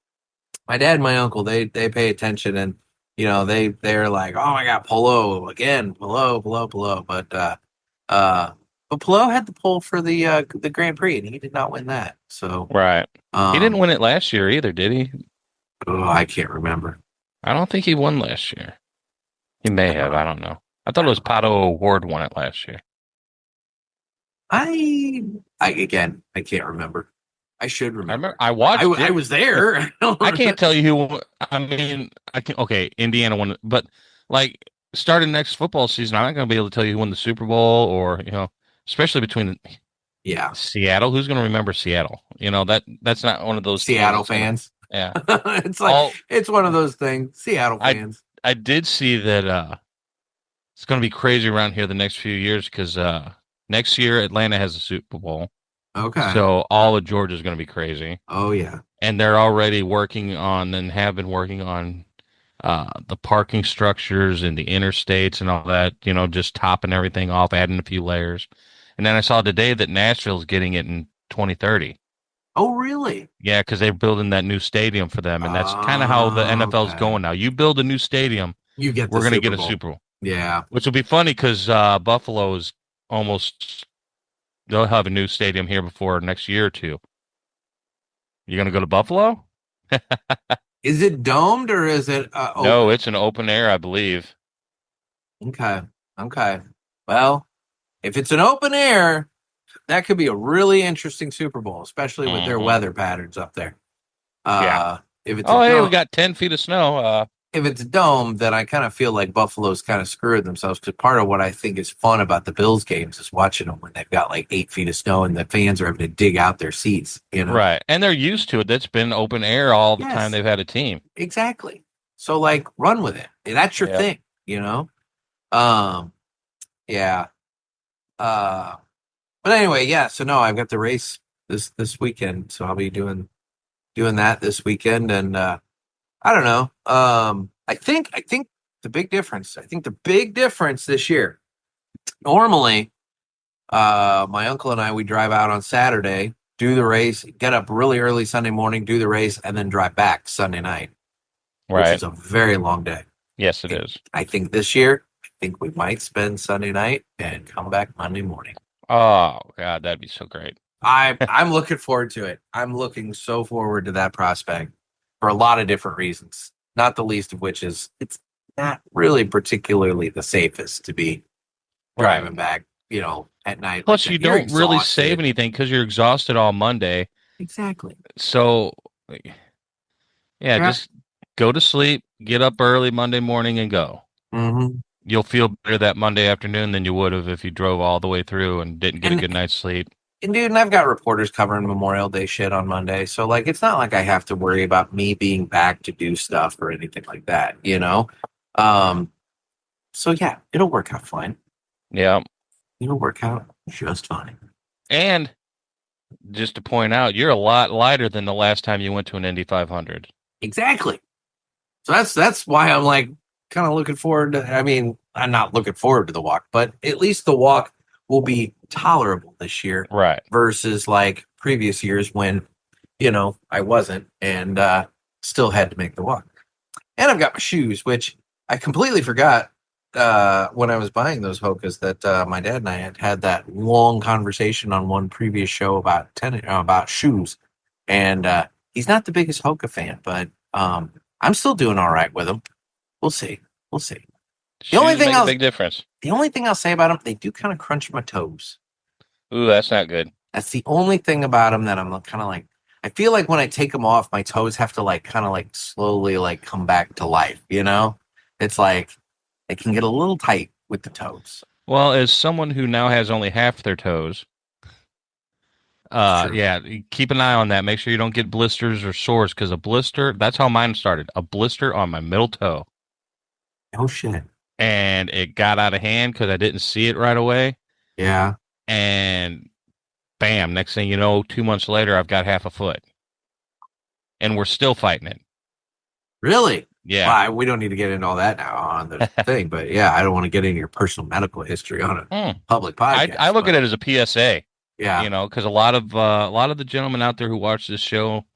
my dad and my uncle, they pay attention, and they're like, oh my God, Pelot again, Pelot. But Pelot had the pole for the Grand Prix, and he did not win that. So right, he didn't win it last year either, did he? Oh, I can't remember. I don't think he won last year. He may have. I don't know. I thought it was Pato Award won it last year. I again, I can't remember. I should remember. I watched I it. was there. I can't tell you who. I mean, I can. Okay, Indiana won, but like starting next football season, I'm not going to be able to tell you who won the Super Bowl, or especially between Yeah, Seattle. Who's going to remember Seattle? That's not one of those Seattle teams fans. Yeah, It's like it's one of those things. Seattle fans. I did see that it's going to be crazy around here the next few years because next year Atlanta has a Super Bowl. Okay. So all of Georgia is going to be crazy. Oh yeah. And they're already working on and have been working on the parking structures and the interstates and all that, just topping everything off, adding a few layers. And then I saw today that Nashville's getting it in 2030. Oh, really? Yeah, because they're building that new stadium for them. And that's kind of how the NFL's going now. You build a new stadium, you get we're going to get a Bowl. Super Bowl. Yeah. Which will be funny because Buffalo is almost, they'll have a new stadium here before next year or two. You going to go to Buffalo? Is it domed or is it open? No, it's an open air, I believe. Okay. Well, if it's an open air, that could be a really interesting Super Bowl, especially with their weather patterns up there. Yeah. If it's hey, we got 10 feet of snow. If it's domed, then I kind of feel like Buffalo's kind of screwed themselves because part of what I think is fun about the Bills games is watching them when they've got like 8 feet of snow and the fans are having to dig out their seats, Right. And they're used to it. That's been open air all the time they've had a team. Exactly. So like run with it. That's your thing, Yeah. But anyway, yeah, so no, I've got the race this weekend, so I'll be doing that this weekend and I don't know. I think the big difference this year. Normally, my uncle and I we drive out on Saturday, do the race, get up really early Sunday morning, do the race, and then drive back Sunday night. Right. Which is a very long day. Yes, it is. I think this year, we might spend Sunday night and come back Monday morning. Oh God, that'd be so great. I'm looking forward to it. I'm looking so forward to that prospect for a lot of different reasons. Not the least of which is it's not really particularly the safest to be driving back, at night. Plus, you don't really save anything because you're exhausted all Monday. Exactly. So, just go to sleep, get up early Monday morning, and go. Mm-hmm. You'll feel better that Monday afternoon than you would have if you drove all the way through and didn't get a good night's sleep. And dude, I've got reporters covering Memorial Day shit on Monday. So like, it's not like I have to worry about me being back to do stuff or anything like that, So yeah, it'll work out fine. Yeah. It'll work out just fine. And just to point out, you're a lot lighter than the last time you went to an Indy 500. Exactly. So that's why I'm like kind of looking forward to, I'm not looking forward to the walk, but at least the walk will be tolerable this year. Right. Versus like previous years when, I wasn't and still had to make the walk. And I've got my shoes, which I completely forgot when I was buying those Hokas that my dad and I had that long conversation on one previous show about shoes. And he's not the biggest Hoka fan, but I'm still doing all right with them. We'll see. The only thing make a big difference. The only thing I'll say about them, they do kind of crunch my toes. Ooh, that's not good. That's the only thing about them that I'm kind of like. I feel like when I take them off, my toes have to like kind of like slowly like come back to life. It's like they can get a little tight with the toes. Well, as someone who now has only half their toes, keep an eye on that. Make sure you don't get blisters or sores because a blister. That's how mine started. A blister on my middle toe. Oh shit. And it got out of hand because I didn't see it right away. Yeah. And bam, next thing you know, 2 months later, I've got half a foot. And we're still fighting it. Really? Yeah. Well, we don't need to get into all that now on the thing, but yeah, I don't want to get into your personal medical history on a public podcast. I look at it as a PSA. Yeah. Because a lot of the gentlemen out there who watch this show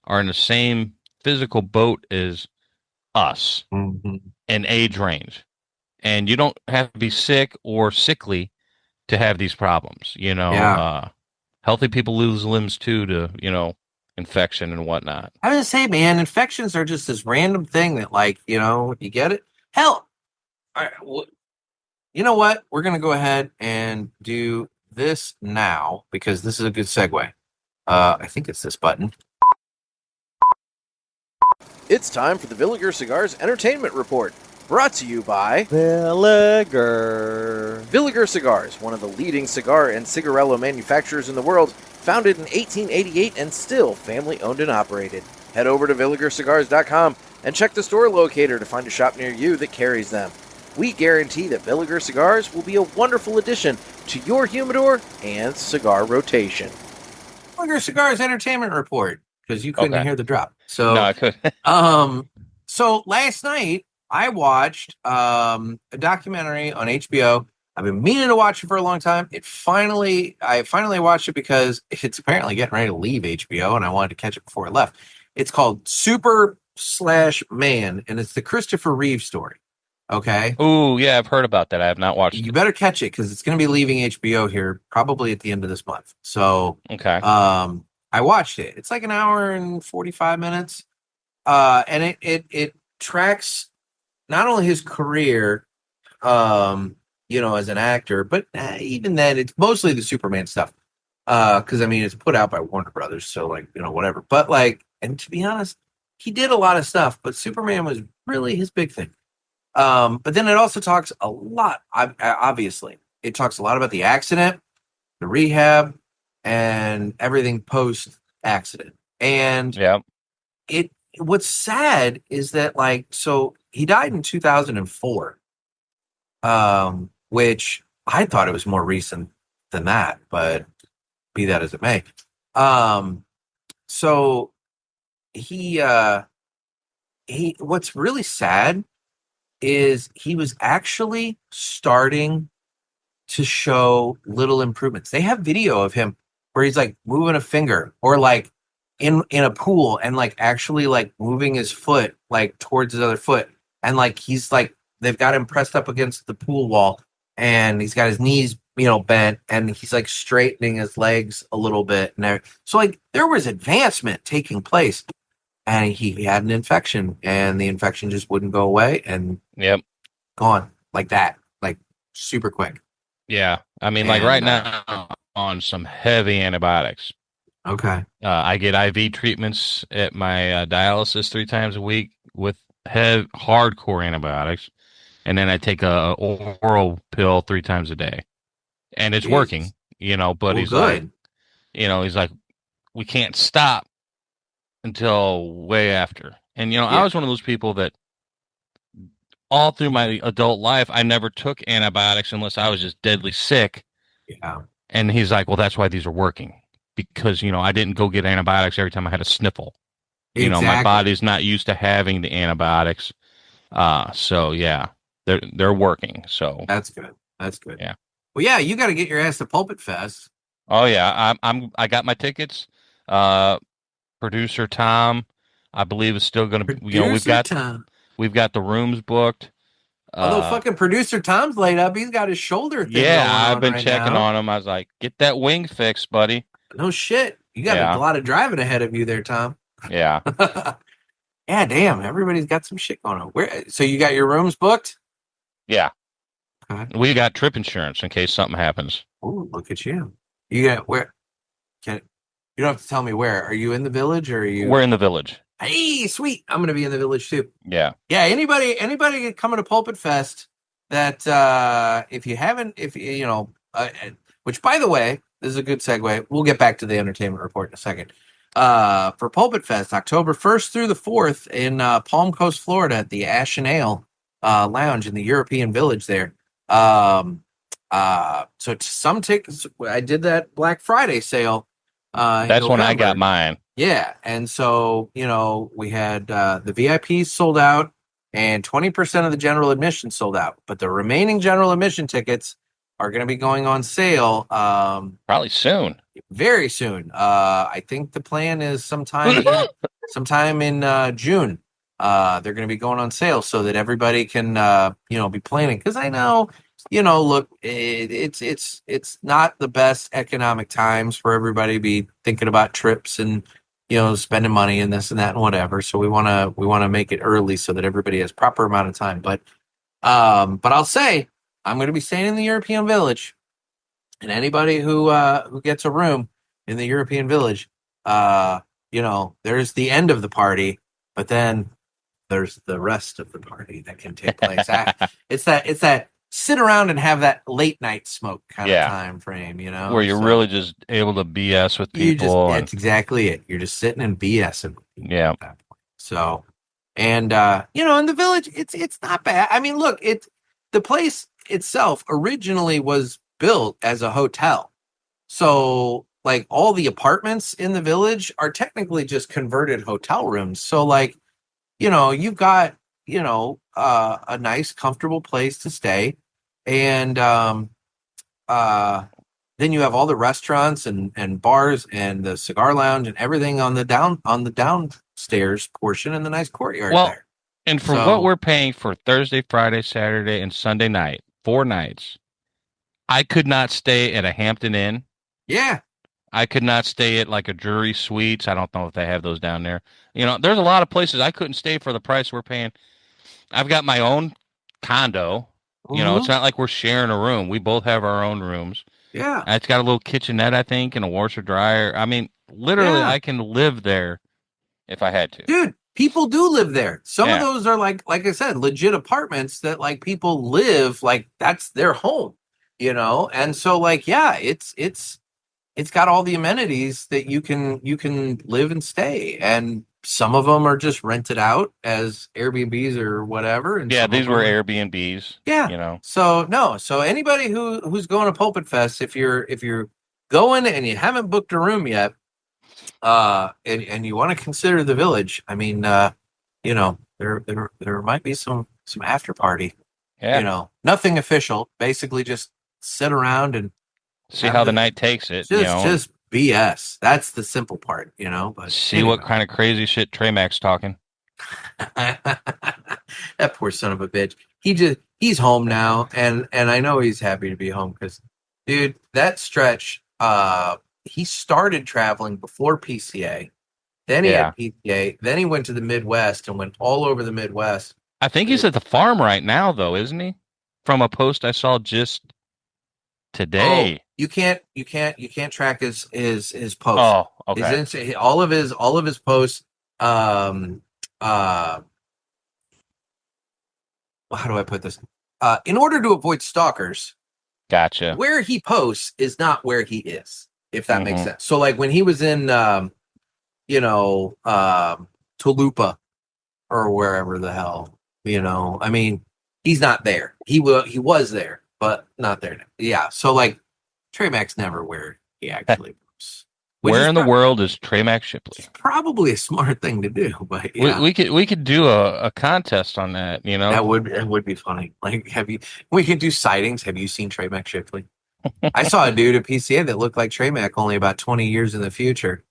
are in the same physical boat as us in age range. And you don't have to be sick or sickly to have these problems. Healthy people lose limbs too to, infection and whatnot. I was gonna say, man, infections are just this random thing that, like, you get it. Hell, All right, well, you know what? We're going to go ahead and do this now because this is a good segue. I think it's this button. It's time for the Villiger Cigars Entertainment Report, brought to you by Villiger. Villiger Cigars, one of the leading cigar and cigarello manufacturers in the world, founded in 1888 and still family-owned and operated. Head over to VilligerCigars.com and check the store locator to find a shop near you that carries them. We guarantee that Villiger Cigars will be a wonderful addition to your humidor and cigar rotation. Villiger Cigars Entertainment Report, because you couldn't hear the drop. So, No, I could. So last night I watched a documentary on HBO. I've been meaning to watch it for a long time. I finally watched it because it's apparently getting ready to leave HBO, and I wanted to catch it before it left. It's called Super/Man, and it's the Christopher Reeve story. Okay. Oh, yeah, I've heard about that. I have not watched You it. better catch it because it's going to be leaving HBO here probably at the end of this month. So, Okay. I watched it. It's like an hour and 45 minutes. And it tracks not only his career, as an actor, but even then, it's mostly the Superman stuff. Because I mean, it's put out by Warner Brothers, so whatever. But and to be honest, he did a lot of stuff, but Superman was really his big thing. But then it also talks a lot. Obviously, it talks a lot about the accident, the rehab, and everything post accident. And Yeah. What's sad is that so he died in 2004, which I thought it was more recent than that, but be that as it may. So he what's really sad is he was actually starting to show little improvements. They have video of him where he's like moving a finger or in a pool and actually moving his foot towards his other foot, and he's they've got him pressed up against the pool wall and he's got his knees bent and he's straightening his legs a little bit, and so there was advancement taking place, and he had an infection and the infection just wouldn't go away, and Yep. gone like that, super quick. Yeah. I mean, right now on some heavy antibiotics. Okay. I get IV treatments at my dialysis 3 times a week with hardcore antibiotics, and then I take a oral pill 3 times a day, and it's working. But he's good. He's like, we can't stop until way after. And I was one of those people that all through my adult life I never took antibiotics unless I was just deadly sick. Yeah. And he's like, well, that's why these are working. Because, I didn't go get antibiotics every time I had a sniffle. Exactly. My body's not used to having the antibiotics. So yeah, they're working. So that's good. That's good. Yeah. Well, yeah, you got to get your ass to Pulpit Fest. Oh yeah, I got my tickets. Producer Tom, I believe, is still going to. We've got the rooms booked. Although fucking producer Tom's laid up, he's got his shoulder thing. Yeah, going I've on been right checking now. on him. I was like, get that wing fixed, buddy. No shit. You got a lot of driving ahead of you there, Tom. Yeah. Yeah, damn. Everybody's got some shit going on. So you got your rooms booked? Yeah. Okay. We got trip insurance in case something happens. Oh, look at you. You got where? You don't have to tell me where. Are you in the village or are you? We're in the village. Hey, sweet. I'm going to be in the village too. Yeah. Yeah. Anybody coming to Pulpit Fest that if you haven't, which by the way, this is a good segue. We'll get back to the entertainment report in a second. For Pulpit Fest, October 1st through the 4th in Palm Coast, Florida at the Ash and Ale Lounge in the European Village there. So some tickets, I did that Black Friday sale. That's when I got mine. Yeah. And so, we had the VIPs sold out and 20% of the general admission sold out. But the remaining general admission tickets are going to be going on sale. Probably soon. Very soon. I think the plan is sometime in June. They're going to be going on sale so that everybody can, be planning. Because I know, look, it's not the best economic times for everybody to be thinking about trips and, spending money and this and that and whatever. So we want to make it early so that everybody has proper amount of time. But But I'll say I'm going to be staying in the European Village, and anybody who gets a room in the European Village, there's the end of the party, but then there's the rest of the party that can take place. It's that sit around and have that late night smoke kind of Yeah, time frame, where you're So really just able to BS with you just people, and that's exactly it. You're just sitting and BSing with people yeah, at that point. So, and in the village, it's not bad. I mean, look, the place itself originally was built as a hotel. So, like, all the apartments in the village are technically just converted hotel rooms. So, like, you've got, a nice, comfortable place to stay. And uh, then you have all the restaurants and bars and the cigar lounge and everything on the downstairs portion in the nice courtyard well, there. and for what So, we're paying for Thursday, Friday, Saturday, and Sunday night, 4 nights, I could not stay at a Hampton Inn. yeah. I could not stay at like a Drury Suites. I don't know if they have those down there. There's a lot of places I couldn't stay for the price we're paying. I've got my own condo. It's Hmm. not like we're sharing a room. We both have our own rooms. Yeah. It's got a little kitchenette, I think, and a washer dryer. I mean, literally, Yeah. I can live there if I had to. Dude, people do live there. Some of Yeah. those are like I said, legit apartments that like people live like that's their home, And so like yeah, it's got all the amenities that you can live and stay, and some of them are just rented out as Airbnbs or whatever, and Yeah, some of these were them are Airbnbs, yeah. So no, so anybody who's going to Pulpit Fest, if you're going and you haven't booked a room yet, and you want to consider the village, I mean, there might be some after party, Yeah. nothing official, basically just sit around and See have how the the night takes it, just BS. That's the simple part, but see what anyway. kind of crazy shit Trey Mac's talking. That poor son of a bitch. He's home now, and I know he's happy to be home because, dude, that stretch. He started traveling before PCA. Then he Yeah. had PCA. Then he went to the Midwest and went all over the Midwest. I think he's at the farm right now, though, isn't he? From a post I saw just Oh, today. you can't track his posts. Oh, okay. All of his posts. Um, uh, how do I put this? In order to avoid stalkers, Gotcha. where he posts is not where he is, if that makes Hmm. sense. So like when he was in you know, Tolupa or wherever the hell, I mean, he's not there. He was there, but not there now. Yeah. So like Trey Mac's never where he actually posts, which Where is in the world is Trey Mac Shipley? probably a smart thing to do, but We, yeah. we could we could do a contest on that, That would be funny. Like, we can do sightings. Have you seen Trey Mac Shipley? I saw a dude at PCA that looked like Trey Mac only about 20 years in the future.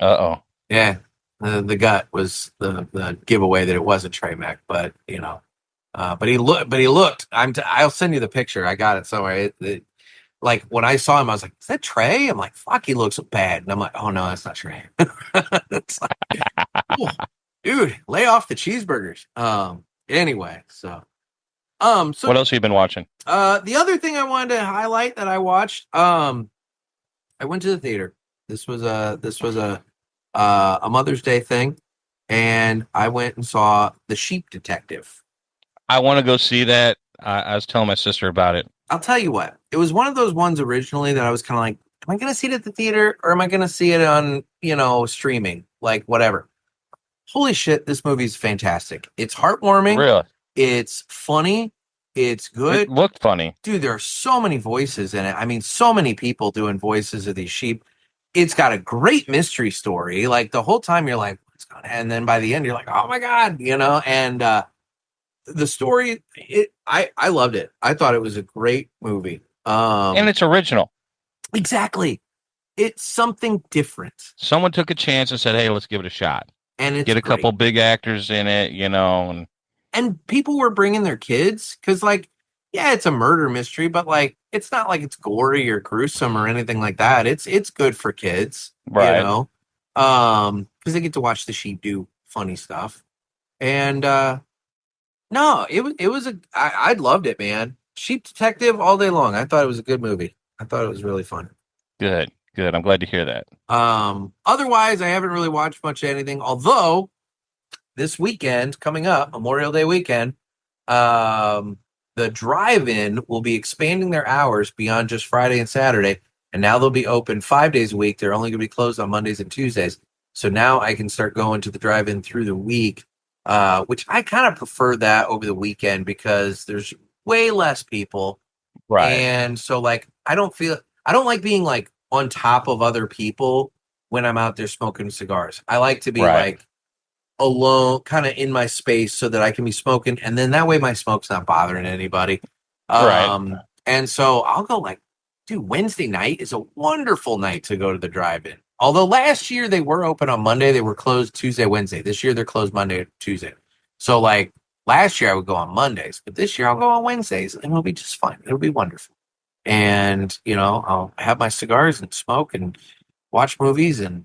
Uh-oh. Yeah, the gut was the giveaway that it wasn't Trey Mac, but but he looked. I'll send you the picture. I got it somewhere. Like when I saw him, I was like, "Is that Trey?" I'm like, "Fuck, he looks bad," and I'm like, "Oh no, that's not Trey." It's like, "Ooh, dude, lay off the cheeseburgers. Anyway, so What else have you been watching? the other thing I wanted to highlight that I watched, I went to the theater. This was a Mother's Day thing, and I went and saw The Sheep Detective. I want to go see that. I was telling my sister about it. I'll tell you what, it was one of those ones originally that I was kind of like, am I going to see it at the theater or am I going to see it on, streaming, like whatever. Holy shit, this movie's fantastic. It's heartwarming. Really? It's funny. It's It good. looked funny. Dude, there are so many voices in it. I mean, so many people doing voices of these sheep. It's got a great mystery story. Like the whole time you're like, what's going on? And then by the end, you're like, oh my God, and the story, I loved it. I thought it was a great movie. And it's original. Exactly. It's something different. Someone took a chance and said, "Hey, let's give it a shot. And it's Get a great. couple big actors in it, And people were bringing their kids because, like, yeah, it's a murder mystery, but like, it's not like it's gory or gruesome or anything like that. It's good for kids, Right. because they get to watch the sheep do funny stuff, and No, I loved it, man. Sheep Detective all day long. I thought it was a good movie. I thought it was really fun. Good, good. I'm glad to hear that. Otherwise, I haven't really watched much of anything. Although this weekend coming up, Memorial Day weekend, um, the drive-in will be expanding their hours beyond just Friday and Saturday, and now they'll be open 5 days a week. They're only going to be closed on Mondays and Tuesdays. So now I can start going to the drive-in through the week, which I kind of prefer that over the weekend because there's way less people, Right, and so like I don't like being like on top of other people when I'm out there smoking cigars. I like to be right, like alone, kind of in my space so that I can be smoking. And then that way my smoke's not bothering anybody. right. And so I'll go like, dude, Wednesday night is a wonderful night to go to the drive-in. Although last year they were open on Monday, they were closed Tuesday, Wednesday. This year they're closed Monday, Tuesday. So like last year I would go on Mondays, but this year I'll go on Wednesdays and it'll be just fine. It'll be wonderful. And I'll have my cigars and smoke and watch movies. And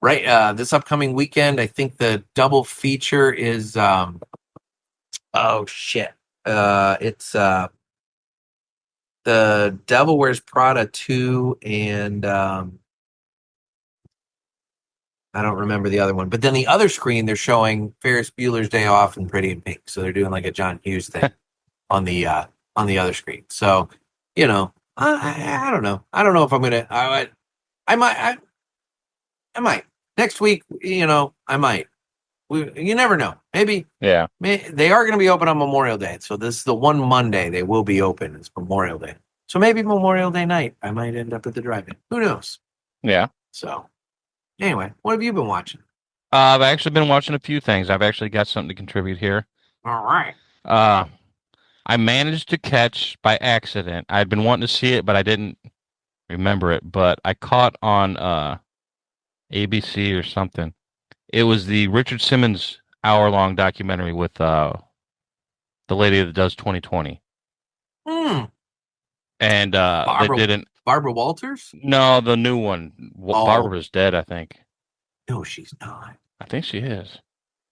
right, this upcoming weekend I think the double feature is oh shit, it's the Devil Wears Prada 2 and I don't remember the other one, but then the other screen they're showing Ferris Bueller's Day Off and Pretty in Pink, so they're doing like a John Hughes thing on the other screen. So I don't know, if I'm gonna I might I might next week. I might. You never know. Maybe, Yeah. they are going to be open on Memorial Day. So this is the one Monday they will be open. It's Memorial Day. So maybe Memorial Day night, I might end up at the drive-in. Who knows? Yeah. So anyway, what have you been watching? I've actually been watching a few things. I've actually got something to contribute here. All right. Uh, I managed to catch by accident. I'd been wanting to see it, but I didn't remember it. But I caught on ABC or something. It was the Richard Simmons hour-long documentary with the lady that does 2020. Hmm. And they Barbara didn't. Barbara Walters? No, the new one. Oh. Barbara's dead, I think. No, she's not. I think she is.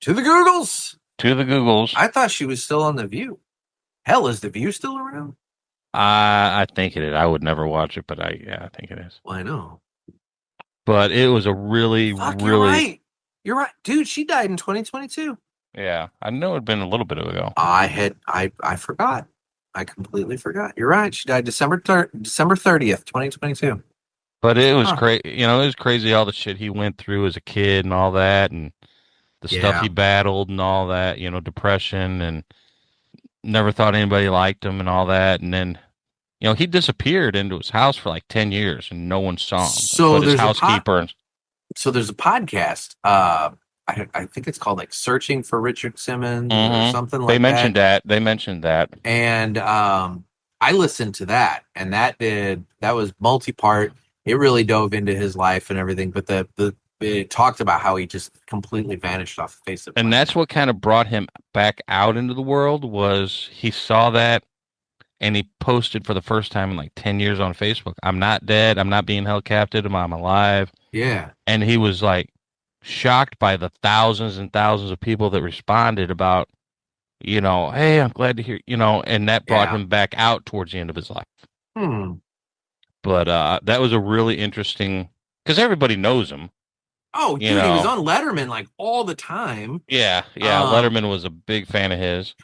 To the Googles. To the Googles. I thought she was still on The View. Hell, is The View still around? I think it is. I would never watch it, but I think it is. Well, I know. But it was a really, Fuck, really. you're right. You're right, dude. She died in 2022. Yeah, I know it'd been a little bit ago. I forgot. I completely forgot. You're right. She died December 30th, 2022. But it was Huh. crazy. It was crazy all the shit he went through as a kid and all that, and the stuff Yeah. he battled and all that. Depression and never thought anybody liked him and all that. And then, he disappeared into his house for like 10 years and no one saw him. So But his there's housekeeper. So there's a podcast. I think it's called like Searching for Richard Simmons or something like that. They mentioned that. And I listened to that, and that was multi-part. It really dove into his life and everything, but it talked about how he just completely vanished off the face of the And planet. that's what kind of brought him back out into the world was he saw that and he posted for the first time in like 10 years on Facebook, "I'm not dead. I'm not being held captive. I'm alive." Yeah. And he was like shocked by the thousands and thousands of people that responded about, "Hey, I'm glad to hear," and that brought Yeah. him back out towards the end of his life. But that was a really interesting, because everybody knows him. oh, dude, he was on Letterman like all the time. Yeah. Letterman was a big fan of his.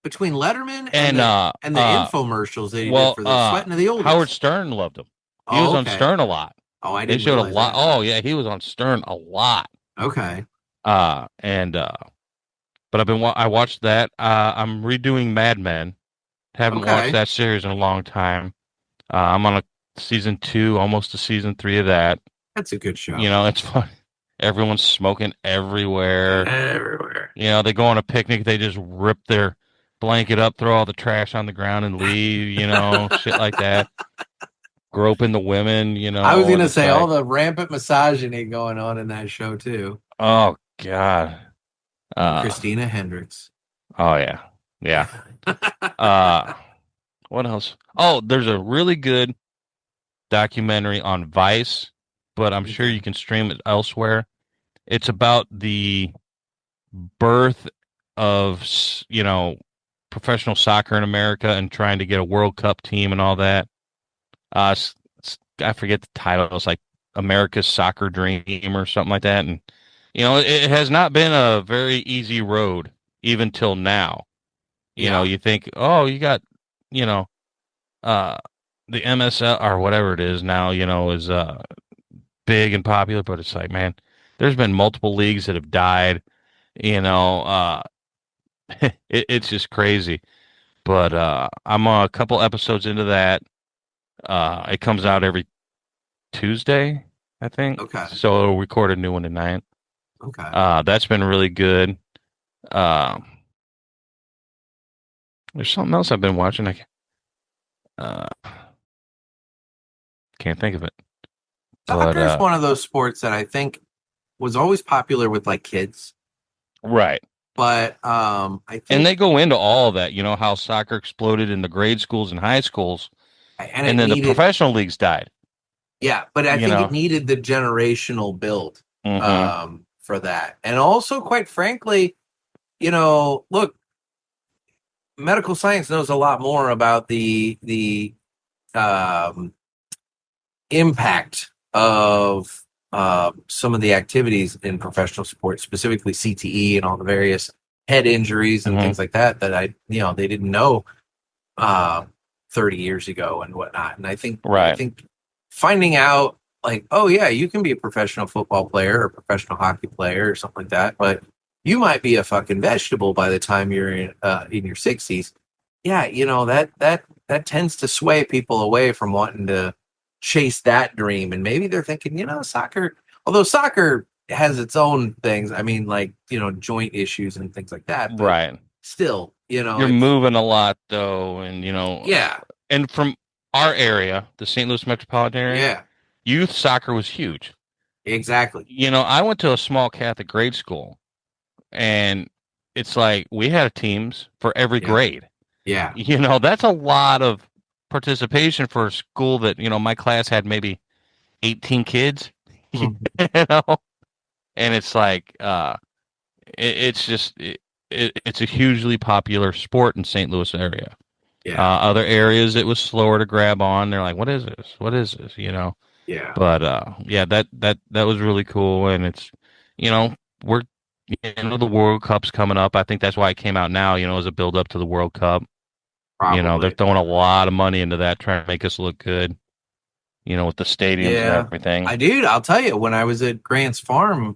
Between Letterman And the infomercials that he did for the Sweating of the Oldest. Howard Stern loved him. He was on Stern a lot. Oh, I They didn't showed a realize lot. that. Oh yeah, he was on Stern a lot. Okay. But I watched that. I'm redoing Mad Men. Haven't watched that series in a long time. I'm on season 2, almost to season 3 of that. That's a good show. It's fun. Everyone's smoking everywhere. Everywhere. They go on a picnic. They just rip their blanket up, throw all the trash on the ground, and leave. Shit like that. Groping the women. I was gonna say all the rampant misogyny going on in that show too. Oh God. Christina Hendricks. Oh yeah. What else? Oh, there's a really good documentary on Vice, but I'm sure you can stream it elsewhere. It's about the birth of professional soccer in America and trying to get a World Cup team and all that. I forget the title. It's like America's Soccer Dream or something like that. And, it has not been a very easy road even till now. You think, oh, you got, you know, the MSL or whatever it is now, is big and popular, but it's like, man, there's been multiple leagues that have died, it's just crazy. But I'm a couple episodes into that. It comes out every Tuesday, I think. Okay. So we'll record a new one tonight. Okay. That's been really good. There's something else I've been watching. I can't think of it. Soccer is one of those sports that I think was always popular with like kids. Right. But I think, and they go into all of that, how soccer exploded in the grade schools and high schools, and then the professional leagues died. Yeah, but I think it needed the generational build for that. And also, quite frankly, look, medical science knows a lot more about the impact of some of the activities in professional sports, specifically CTE and all the various head injuries and things like that they didn't know 30 years ago and whatnot. And I think finding out like, oh yeah, you can be a professional football player or a professional hockey player or something like that, but you might be a fucking vegetable by the time you're in your 60s. Yeah, that tends to sway people away from wanting to chase that dream. And maybe they're thinking, soccer, although soccer has its own things, I mean, like, joint issues and things like that. But right. Still, you're moving a lot though. And, yeah. And from our area, the St. Louis metropolitan area, youth soccer was huge. Exactly. I went to a small Catholic grade school, and it's like we had teams for every grade. Yeah. That's a lot of participation for a school that, my class had maybe 18 kids, and it's like, it's a hugely popular sport in St. Louis area. Yeah. Other areas it was slower to grab on. They're like, what is this? What is this? Yeah. But that was really cool. And it's, we're, the World Cup's coming up. I think that's why it came out now, as a build up to the World Cup. Probably. They're throwing a lot of money into that, trying to make us look good, with the stadiums and everything. I'll tell you, when I was at Grant's Farm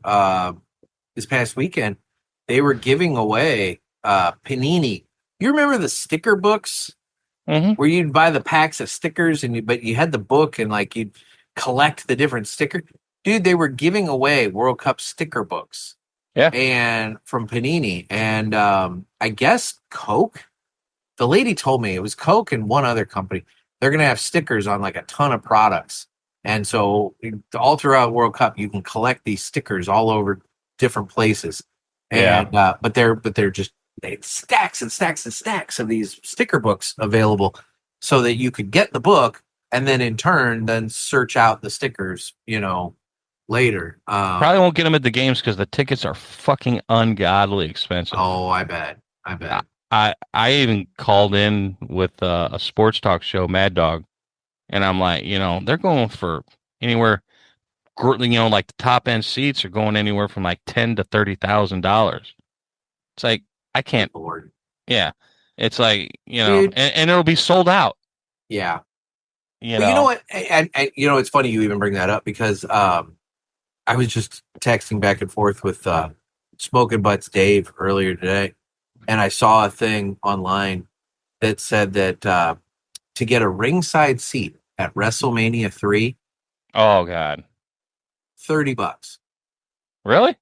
this past weekend, they were giving away Panini. You remember the sticker books where you'd buy the packs of stickers but you had the book and like you'd collect the different stickers? Dude, they were giving away World Cup sticker books. Yeah. And from Panini. And I guess Coke. The lady told me it was Coke and one other company. They're going to have stickers on like a ton of products. And so all throughout World Cup, you can collect these stickers all over different places. And but they're just stacks and stacks and stacks of these sticker books available so that you could get the book and then in turn then search out the stickers, later. Probably won't get them at the games because the tickets are fucking ungodly expensive. Oh, I bet. I even called in with a sports talk show, Mad Dog, and I'm like, they're going for anywhere, like the top end seats are going anywhere from like $10,000 to $30,000. It's like I can't. Yeah, it's like and it'll be sold out. Yeah, you know what? And it's funny you even bring that up because I was just texting back and forth with Smoking Butts Dave earlier today. And I saw a thing online that said that to get a ringside seat at WrestleMania 3. Oh, God. $30. Really?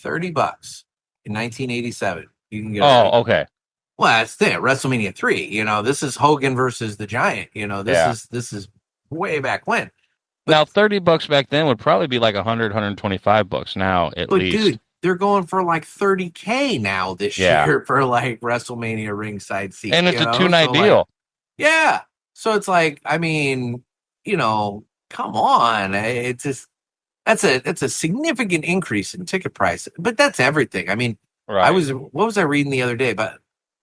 $30 in 1987. You can get okay. Well, that's the WrestleMania 3. This is Hogan versus the Giant. This is way back when. But now, $30 back then would probably be like $125 now at least. Dude, they're going for like $30K now this year for like WrestleMania ringside seat. And it's a 2-night deal. Like, so it's like, I mean, come on. It's just that's a significant increase in ticket price. But that's everything. I mean, what was I reading the other day? But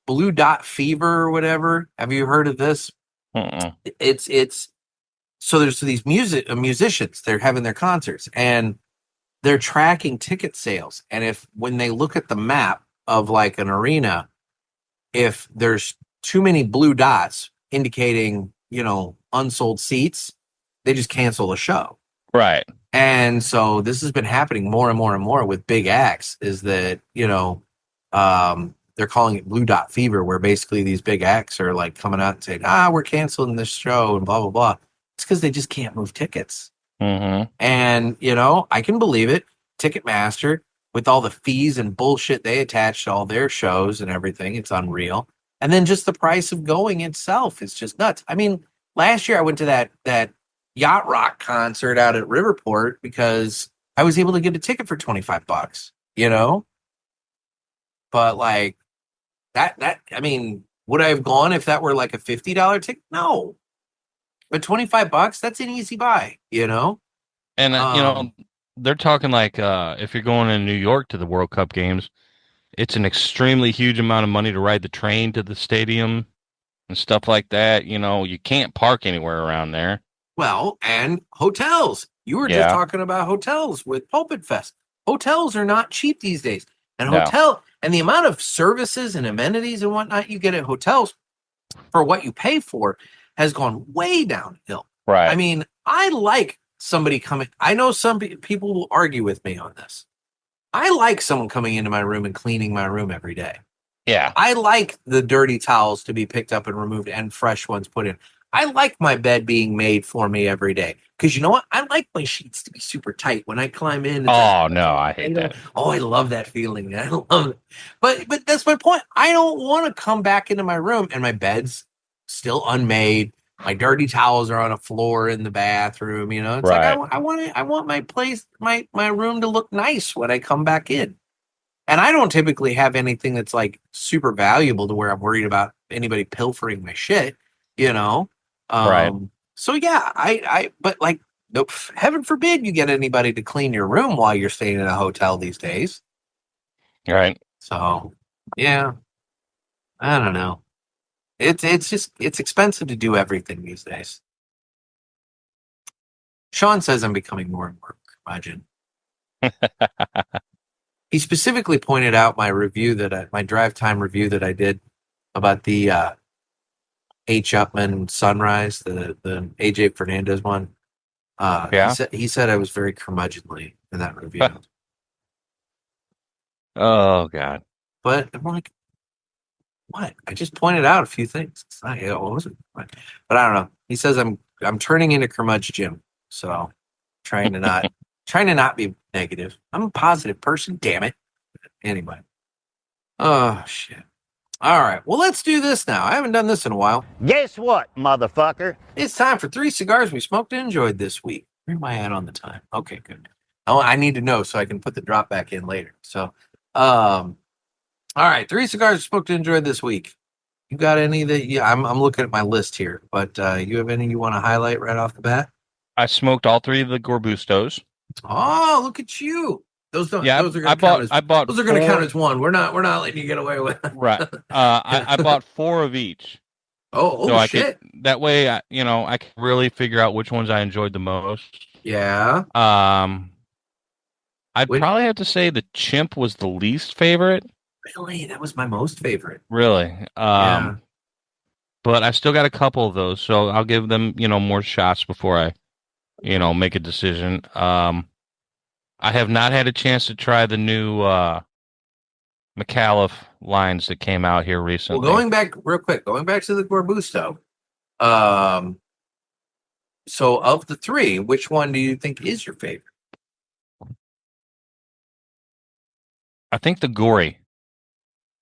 Blue Dot Fever or whatever. Have you heard of this? Mm-mm. It's so there's these musicians. They're having their concerts and they're tracking ticket sales. And if when they look at the map of like an arena, if there's too many blue dots indicating, unsold seats, they just cancel the show. Right. And so this has been happening more and more and more with big acts is that, they're calling it blue dot fever, where basically these big acts are like coming out and saying, we're canceling this show and blah, blah, blah. It's because they just can't move tickets. Mm-hmm. And, I can believe it. Ticketmaster, with all the fees and bullshit they attach to all their shows and everything, it's unreal. And then just the price of going itself is just nuts. I mean, last year I went to that yacht rock concert out at Riverport because I was able to get a ticket for $25, but like that, I mean, would I have gone if that were like a $50 ticket? No, but $25, that's an easy buy, And they're talking like if you're going in New York to the World Cup games, it's an extremely huge amount of money to ride the train to the stadium and stuff like that. You can't park anywhere around there. Well, and hotels. You were just talking about hotels with Pulpit Fest. Hotels are not cheap these days. And and the amount of services and amenities and whatnot you get at hotels for what you pay for has gone way downhill. Right. I mean, I like somebody coming. I know some people will argue with me on this. I like someone coming into my room and cleaning my room every day. Yeah. I like the dirty towels to be picked up and removed and fresh ones put in. I like my bed being made for me every day. Because you know what? I like my sheets to be super tight when I climb in. I hate that. Oh, I love that feeling. I love it. But that's my point. I don't want to come back into my room and my bed's still unmade. My dirty towels are on a floor in the bathroom. It's Right. like I want my place, my room to look nice when I come back in. And I don't typically have anything that's like super valuable to where I'm worried about anybody pilfering my shit, Right. So yeah, but like, nope, heaven forbid you get anybody to clean your room while you're staying in a hotel these days. Right. So yeah, I don't know. It's expensive to do everything these days. Sean says I'm becoming more and more curmudgeon. He specifically pointed out my drive time review that I did about the H. Upman Sunrise, the AJ Fernandez one. He said I was very curmudgeonly in that review. Oh God. But I'm like, what? I just pointed out a few things. It's not, it wasn't, but I don't know. He says I'm turning into curmudgeon Jim, so trying to not be negative. I'm a positive person. Damn it. Anyway. Oh shit. All right. Well, let's do this now. I haven't done this in a while. Guess what, motherfucker? It's time for 3 cigars we smoked and enjoyed this week. Where am I at on the time? Okay, good. Oh, I need to know so I can put the drop back in later. So, all right, 3 cigars smoked and enjoyed this week. You got any that? Yeah, I'm looking at my list here, but you have any you want to highlight right off the bat? I smoked all 3 of the Gorbustos. Oh, look at you! Those don't. Yeah, those are going to count as. Those are going to 4. count as one. We're not letting you get away with. Right. I bought 4 of each. Oh, shit! That way, I can really figure out which ones I enjoyed the most. Yeah. I'd probably have to say the Chimp was the least favorite. Really, that was my most favorite. Really. Yeah. But I still got a couple of those, so I'll give them more shots before I make a decision. I have not had a chance to try the new McAuliffe lines that came out here recently. Well, going back to the Gorbusto. So of the 3, which one do you think is your favorite? I think the Gory.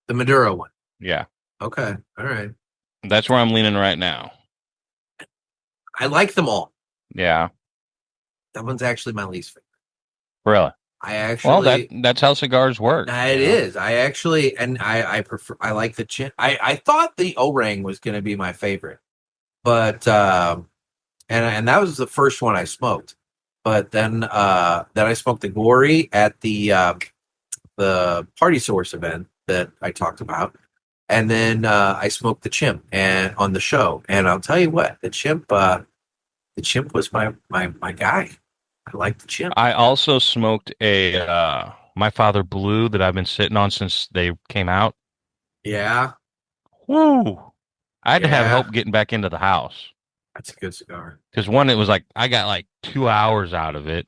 The Maduro one. Yeah. Okay. All right. That's where I'm leaning right now. I like them all. Yeah. That one's actually my least favorite. Really? That's how cigars work. It is. I prefer. I like the chin. I thought the Orang was going to be my favorite, but and that was the first one I smoked. But then I smoked the Gory at the Party Source event that I talked about, And then I smoked the chimp and on the show. And I'll tell you what, the chimp was my guy. I like the chimp. I also smoked a My Father Blue that I've been sitting on since they came out. Yeah, Woo! I had to have yeah, help getting back into the house that's a good cigar. because one, it was like I got like 2 hours out of it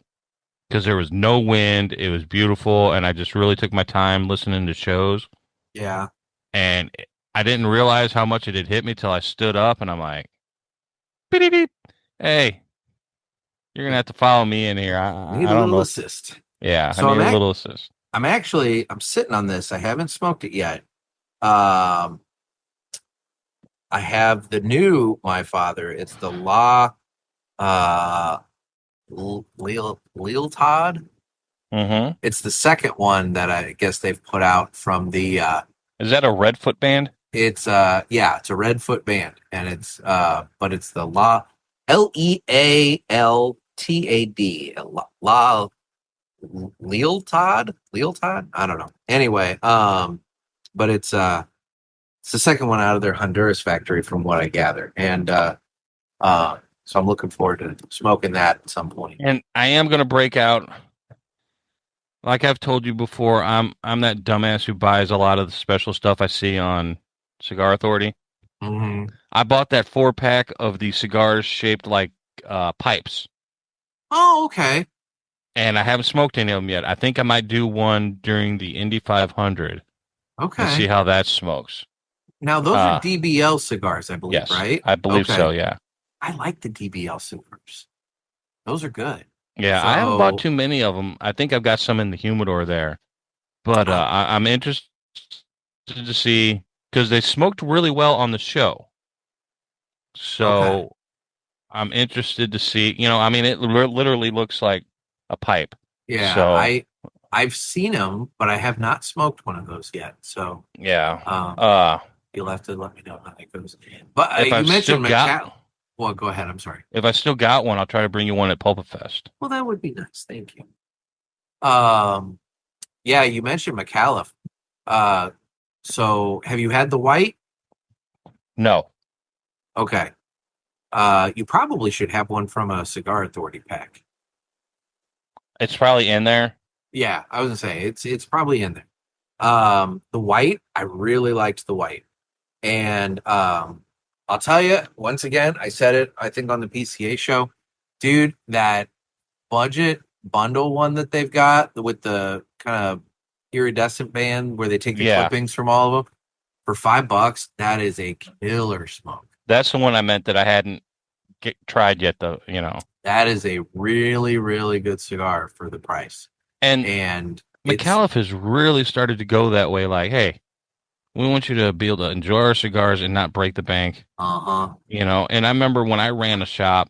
because there was no wind. It was beautiful, and I just really took my time listening to shows. Yeah, And I didn't realize how much it had hit me till I stood up, and I'm like, beep, beep. Hey, you're gonna have to follow me in here. need I a don't little know. assist. Yeah, I So need a little assist. I'm sitting on this. I haven't smoked it yet. Um, I have the new My Father. It's the uh Leal Mm-hmm. It's the second one that I guess they've put out from the Is that a Redfoot band? it's a Redfoot band and it's but it's the Lealtad Lealtad I don't know. Anyway, but it's the second one out of their Honduras factory from what I gather. And so I'm looking forward to smoking that at some point. And I am gonna break out. Like I've told you before, I'm that dumbass who buys a lot of the special stuff I see on Cigar Authority. Mm-hmm. I bought that 4-pack of the cigars shaped like pipes, Oh, okay. and I haven't smoked any of them yet. I think I might do one during the Indy 500 and see Okay. how that smokes. Now those are Uh, DBL cigars, I believe, yes, right? I believe so. Okay. Yeah, I like the DBL cigars. Those are good. yeah. I haven't bought So, too many of them. I think I've got some in the humidor there, but uh, I'm interested to see because they smoked really well on the show. okay. So I'm interested to see. I mean, it literally looks like a pipe. Yeah, So I've seen them, but I have not smoked one of those yet. So, yeah. um, Uh, you'll have to let me know how that goes. But if you I've still mentioned got Macau. Well, go ahead. I'm sorry. if I still got one, I'll try to bring you one at Pulpa Fest. Well, that would be nice. Thank you. Um, yeah, you mentioned McAuliffe. Uh, so have you had the white? No, Okay. You probably should have one from a Cigar Authority pack. it's probably in there. Yeah, I was gonna say it's probably in there. The white, I really liked the white, and I'll tell you once again, I said it, I think on the PCA show, dude, that budget bundle one that they've got with the kind of iridescent band where they take the Yeah, clippings from all of them for $5. That is a killer smoke. that's the one I meant that I hadn't tried yet, though. That is a really, really good cigar for the price. And And it's McAuliffe has really started to go that way. Like, hey, we want you to be able to enjoy our cigars and not break the bank. uh-huh. And I remember when I ran a shop,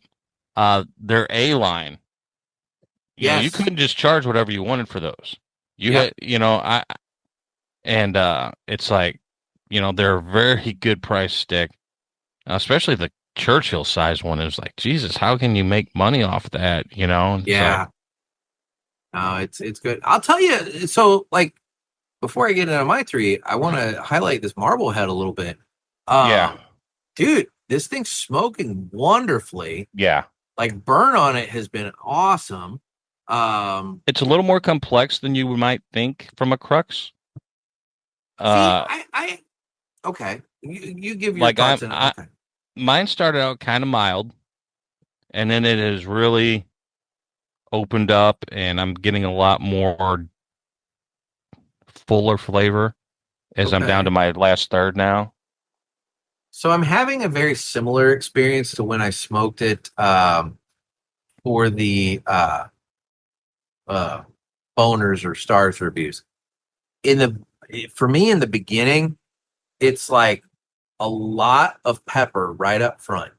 their A line. You Yes. couldn't just charge whatever you wanted for those. You Yep. had, I and it's like, they're a very good price stick, especially the Churchill size one is like, Jesus, how can you make money off that? It's like, Yeah. No, it's good. I'll tell you. So, like, before I get into my three, I want to highlight this Marblehead a little bit. yeah, Dude, this thing's smoking wonderfully. yeah. Like, burn on it has been awesome. It's a little more complex than you might think from a Crux. See, I okay. You give your Like thoughts on it. Okay. mine started out kind of mild, and then it has really opened up, and I'm getting a lot more fuller flavor as I'm down to Okay. my last third now. So I'm having a very similar experience to when I smoked it for the uh, boners or stars reviews. For me in the beginning, it's like a lot of pepper right up front,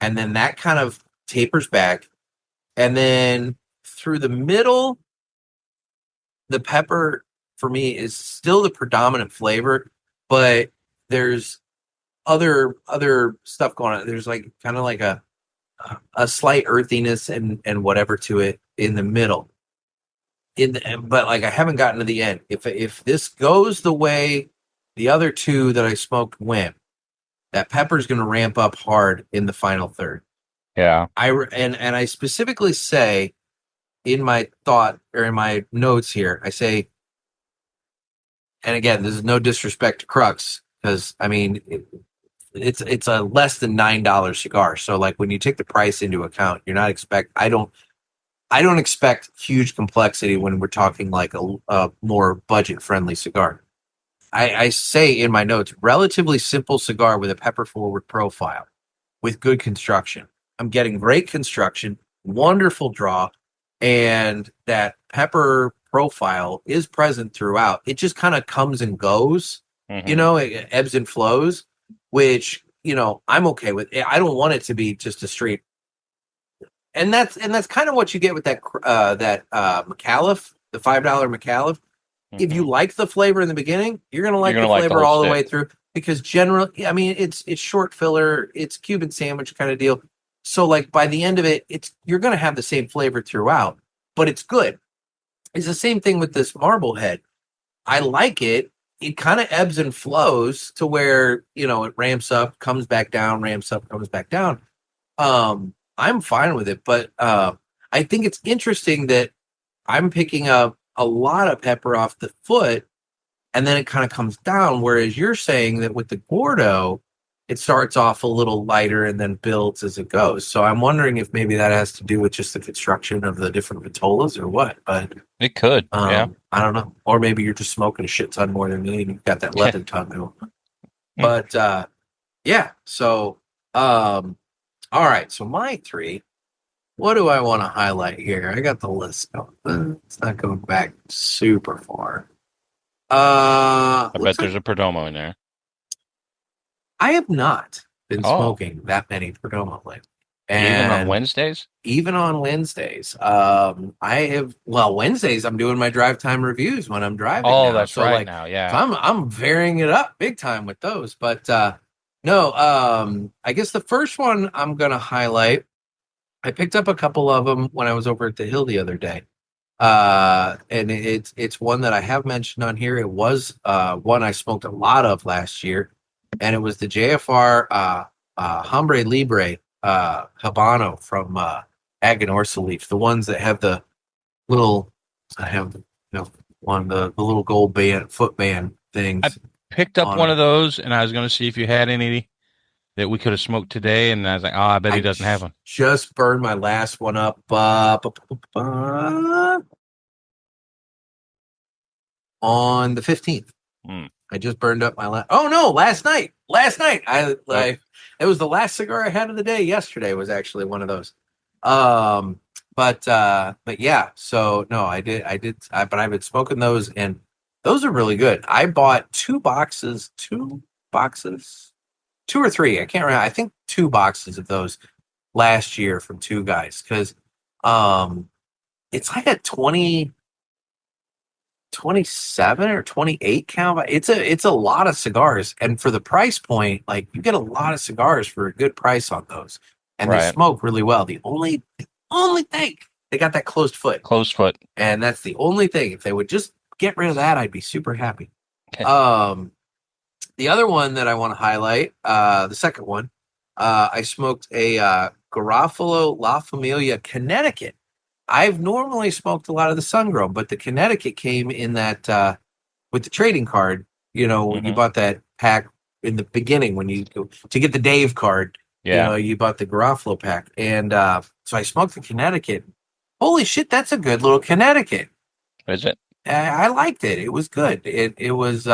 and then that kind of tapers back, and then through the middle, the pepper for me is still the predominant flavor, but there's other stuff going on. There's like kind of like a slight earthiness and whatever to it in the middle. But like I haven't gotten to the end. If this goes the way the other two that I smoked went. That pepper's going to ramp up hard in the final third. Yeah. And I specifically say in my thought or in my notes here, I say, and again, this is no disrespect to Crux because I mean it's a less than $9 cigar. So like when you take the price into account, you're not expect. I don't expect huge complexity when we're talking like a more budget friendly cigar. I say in my notes, relatively simple cigar with a pepper forward profile with good construction. I'm getting great construction, wonderful draw, and that pepper profile is present throughout. It just kind of comes and goes, it ebbs and flows, which, I'm okay with. I don't want it to be just a straight. And that's kind of what you get with that McAuliffe, the $5 McAuliffe. If you like the flavor in the beginning, you're going to like the flavor all the way through because generally, I mean, it's short filler, it's Cuban sandwich kind of deal. So like by the end of it, you're going to have the same flavor throughout, but it's good. It's the same thing with this Marblehead. I like it. It kind of ebbs and flows to where, it ramps up, comes back down, ramps up, comes back down. I'm fine with it, but I think it's interesting that I'm picking up a lot of pepper off the foot, and then it kind of comes down. Whereas you're saying that with the Gordo, it starts off a little lighter and then builds as it goes. So I'm wondering if maybe that has to do with just the construction of the different vitolas or what. But it could, yeah. I don't know. Or maybe you're just smoking a shit ton more than me, and you've got that leather tongue. But yeah. So all right. So my three. What do I want to highlight here? I got the list. It's not going back super far. I bet there's a Perdomo in there. I have not been smoking that many Perdomo lately. And even on Wednesdays? Even on Wednesdays. Wednesdays I'm doing my drive time reviews when I'm driving. Oh, now. that's so right now, yeah. So I'm varying it up big time with those. But no, I guess the first one I'm going to highlight, I picked up a couple of them when I was over at the Hill the other day. And it's one that I have mentioned on here. It was one I smoked a lot of last year, and it was the JFR Hombre Libre Habano from Aganorsa Leaf, the ones that have the little, the little gold foot band things. I picked up one of those, and I was going to see if you had any that we could have smoked today, and I was like, I bet he doesn't have one. Just burned my last one up on the 15th. I just burned up my last. Oh no, last night. It was the last cigar I had of the day. Yesterday was actually one of those. But yeah. So no, I did. But I've been smoking those, and those are really good. I bought two or three. I can't remember. I think 2 boxes of those last year from 2 guys because it's like a 27 or 28 count. It's a lot of cigars, and for the price point, like you get a lot of cigars for a good price on those, and they smoke really well. The only thing, they got that closed foot, and that's the only thing. If they would just get rid of that, I'd be super happy. Okay. The other one that I want to highlight, the second one, I smoked a Garofalo La Familia Connecticut. I've normally smoked a lot of the Sungrown, but the Connecticut came in that with the trading card. When you bought that pack in the beginning, when you go to get the Dave card, you bought the Garofalo pack, and so I smoked the Connecticut. Holy shit, that's a good little Connecticut. Is it? I liked it. It was good. It was.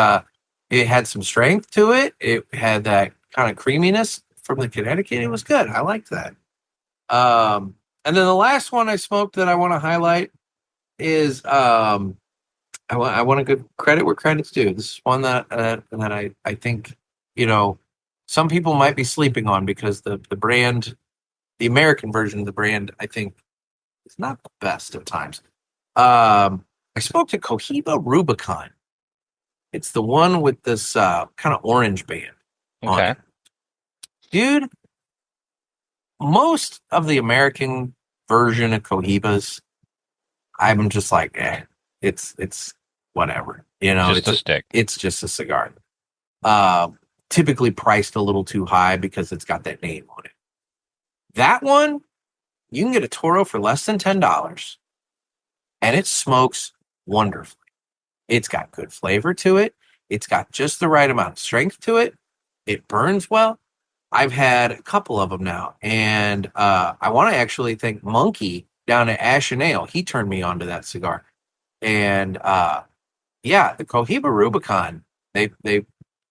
It had some strength to it. It had that kind of creaminess from the Connecticut. It was good. I liked that. And then the last one I smoked that I want to highlight is I want to give credit where credit's due. This is one that I think some people might be sleeping on because the brand, the American version of the brand, I think is not the best at times. I smoked a Cohiba Rubicon. It's the one with this kind of orange band on it. Dude, most of the American version of Cohibas, I'm just like, it's whatever. Just a stick. It's just a cigar. typically priced a little too high because it's got that name on it. That one, you can get a Toro for less than $10, and it smokes wonderfully. It's got good flavor to it. It's got just the right amount of strength to it. It burns well. I've had a couple of them now, and I want to actually thank Monkey down at Ash and Ale. He turned me on to that cigar, and yeah, the Cohiba Rubicon. I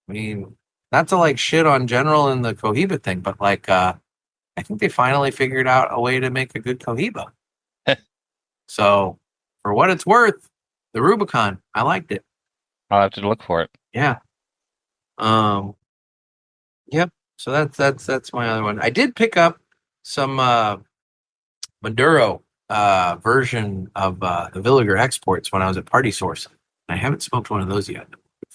mean, not to like shit on General and the Cohiba thing, but like, I think they finally figured out a way to make a good Cohiba. So, for what it's worth, the Rubicon, I liked it. I'll have to look for it. Yeah. Yep. So that's my other one. I did pick up some Maduro version of the Villiger exports when I was at Party Source. I haven't smoked one of those yet.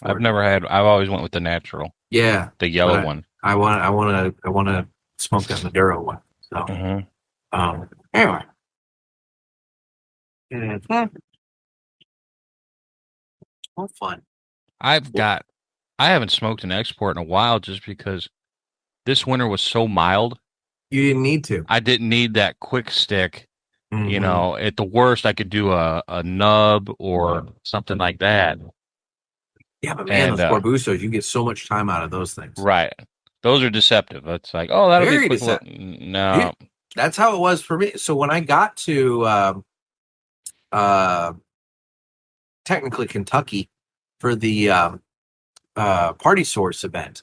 I've never had. I've always went with the natural. Yeah, the yellow one. I want to smoke that Maduro one. So, anyway. Well, fun. I haven't smoked an export in a while just because this winter was so mild. You didn't need to. I didn't need that quick stick. You know, at the worst, I could do a nub or something like that. Yeah, but man, those Corbusos, you get so much time out of those things. Right. Those are deceptive. It's like, oh, that'll Very be quick. No. Dude, that's how it was for me. So when I got to technically Kentucky for the Party Source event,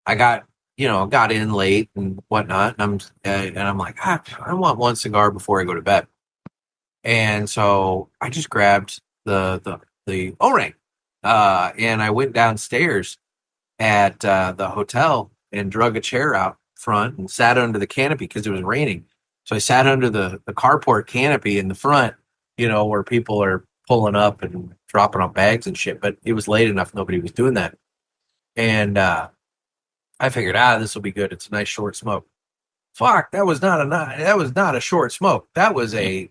I got in late and whatnot, and I'm like, I want one cigar before I go to bed, and so I just grabbed the O-ring, and I went downstairs at the hotel and drug a chair out front and sat under the canopy because it was raining. So I sat under the carport canopy in the front, where people are pulling up and dropping off bags and shit. But it was late enough; nobody was doing that, and I figured, this will be good. It's a nice short smoke. Fuck, that was not a short smoke. That was a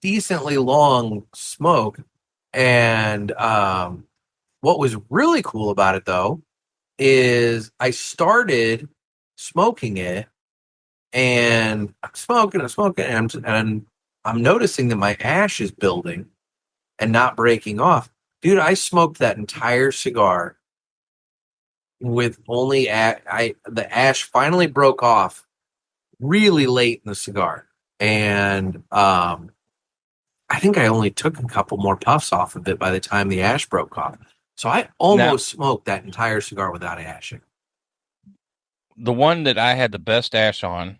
decently long smoke. And what was really cool about it, though, is I started smoking it, and I'm smoking, and I'm noticing that my ash is building and not breaking off. Dude, I smoked that entire cigar with only the ash finally broke off really late in the cigar, and I think I only took a couple more puffs off of it by the time the ash broke off. So I almost smoked that entire cigar without ashing. The one that I had the best ash on,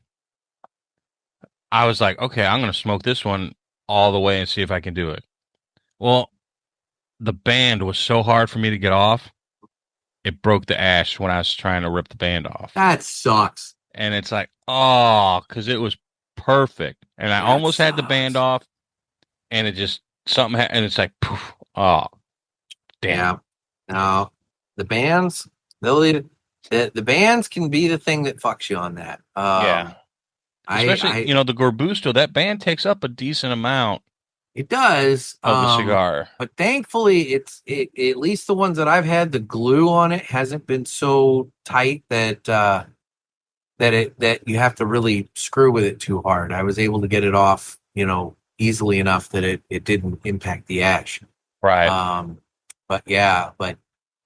I was like, okay, I'm going to smoke this one all the way and see if I can do it. Well, the band was so hard for me to get off. It broke the ash when I was trying to rip the band off. That sucks. And it's like, because it was perfect. And I almost had the band off, and it just, something and it's like, poof, damn. Yeah. No, the bands, the bands can be the thing that fucks you on that. Yeah. Especially, the Gorbusto, that band takes up a decent amount. It does of the cigar, but thankfully, at least the ones that I've had, the glue on it hasn't been so tight that that you have to really screw with it too hard. I was able to get it off, easily enough that it didn't impact the ash. Right.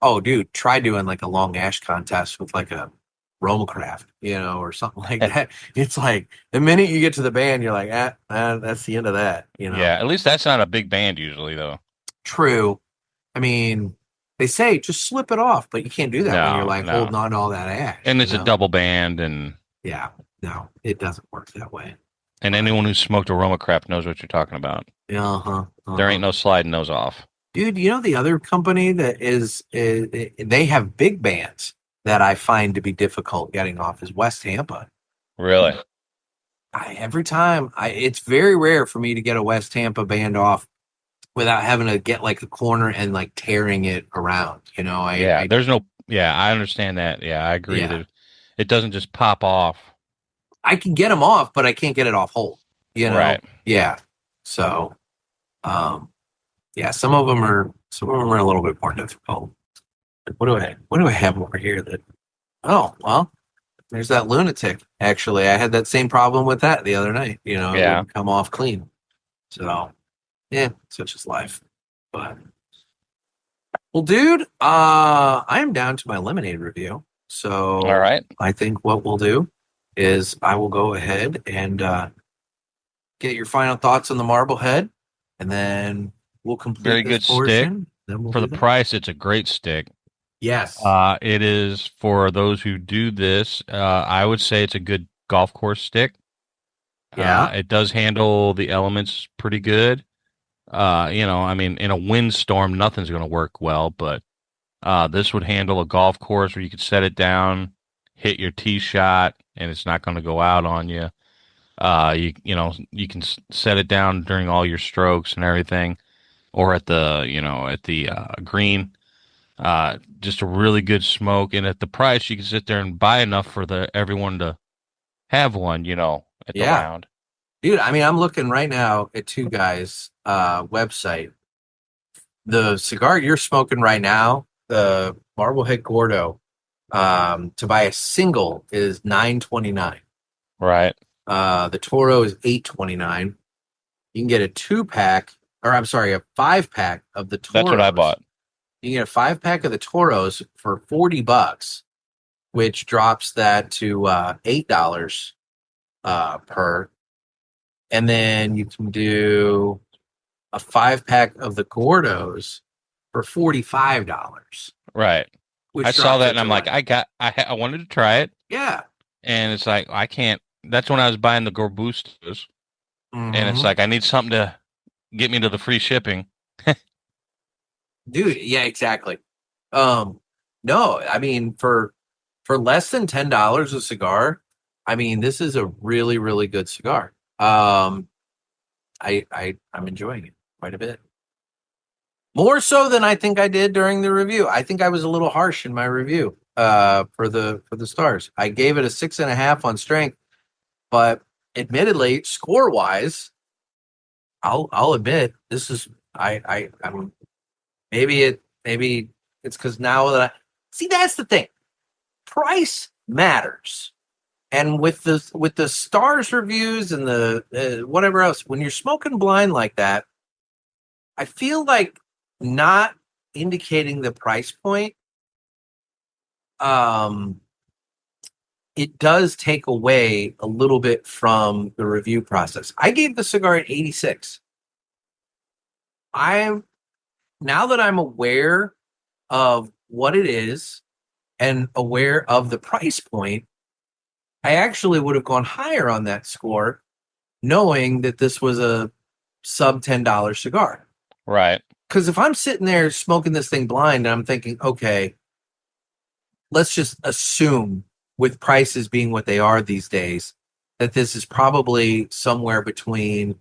Oh, dude, try doing like a long ash contest with like a Romacraft, or something like that. It's like the minute you get to the band, you're like, that's the end of that. Yeah, at least that's not a big band usually, though. True. I mean, they say just slip it off, but you can't do that when you're like holding on to all that ash. And it's a double band, and no, it doesn't work that way. And anyone who's smoked a Romacraft knows what you're talking about. There ain't no sliding those off. Dude, the other company that is they have big bands that I find to be difficult getting off is West Tampa. Really? Every time, it's very rare for me to get a West Tampa band off without having to get like the corner and like tearing it around. I understand that. Yeah, I agree that it doesn't just pop off. I can get them off, but I can't get it off whole. Right? Yeah. So, some of them are a little bit more difficult. What do I have over here that? Oh, well, there's that lunatic. Actually, I had that same problem with that the other night. You know, it Yeah. wouldn't come off clean. So, yeah, such is life. But well, dude, I am down to my lemonade review. All So right. I think what we'll do is I will go ahead and get your final thoughts on the Marblehead, and then we'll complete Very this good stick. portion. Then we'll For do the that. price, it's a great stick. Yes. It is for those who do this. I would say it's a good golf course stick. Yeah. It does handle the elements pretty good. I mean, in a windstorm, nothing's going to work well, but this would handle a golf course where you could set it down, hit your tee shot, and it's not going to go out on you. You can set it down during all your strokes and everything, or at the green. Just a really good smoke, and at the price, you can sit there and buy enough for everyone to have one. At the Yeah. round. Dude, I mean, I'm looking right now at two guys' website. The cigar you're smoking right now, the Marblehead Gordo, to buy a single is $9.29. Right. The Toro is $8.29. You can get a 2-pack, or I'm sorry, a 5-pack of the Toros. That's what I bought. You can get a 5-pack of the Toros for $40, which drops that to $8 per. And then you can do a 5-pack of the Gordos for $45. Right. Which I saw drops that it and I'm to like, I wanted to try it, yeah. and it's like I can't. That's when I was buying the Gorbustos, and it's like I need something to get me to the free shipping. Dude, yeah, exactly. No, I mean for less than $10 a cigar, I mean this is a really, really good cigar. I'm enjoying it quite a bit. More so than I think I did during the review. I think I was a little harsh in my review for the stars. I gave it a 6.5 on strength, but admittedly, score wise, I'll admit this is I'm maybe it's because now that I see that's the thing. Price matters. And with the stars reviews and the whatever else, when you're smoking blind like that, I feel like not indicating the price point, it does take away a little bit from the review process. I gave the cigar an 86. I'm now that I'm aware of what it is and aware of the price point, I actually would have gone higher on that score, knowing that this was a sub $10 cigar. Right. Because if I'm sitting there smoking this thing blind and I'm thinking, okay, let's just assume with prices being what they are these days, that this is probably somewhere between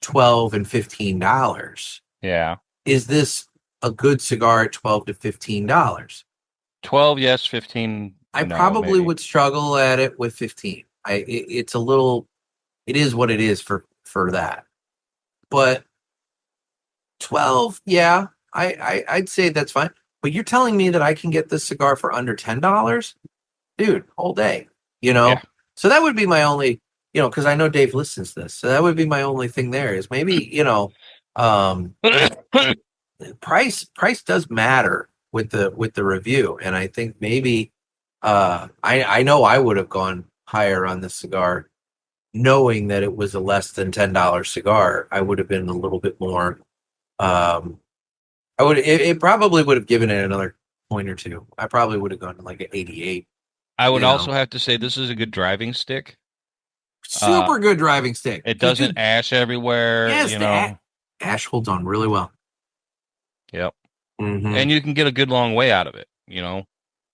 $12 and $15. Yeah. Is this a good cigar at $12 to $15? 12, yes. 15. I No, probably maybe. would struggle at it with 15. It's a little, it is what it is for that. But 12, yeah, I'd say that's fine. But you're telling me that I can get this cigar for under $10? Dude, whole day, Yeah. So that would be my only, because I know Dave listens to this. So that would be my only thing there is maybe, price does matter with the review. And I think maybe I know I would have gone higher on this cigar knowing that it was a less than $10 cigar. I would have been a little bit more it probably would have given it another point or two. I probably would have gone to like an 88. I would also have to say this is a good driving stick. Super good driving stick. It doesn't ash everywhere. Yes, the ash holds on really well. Yep. Mm-hmm. And you can get a good long way out of it.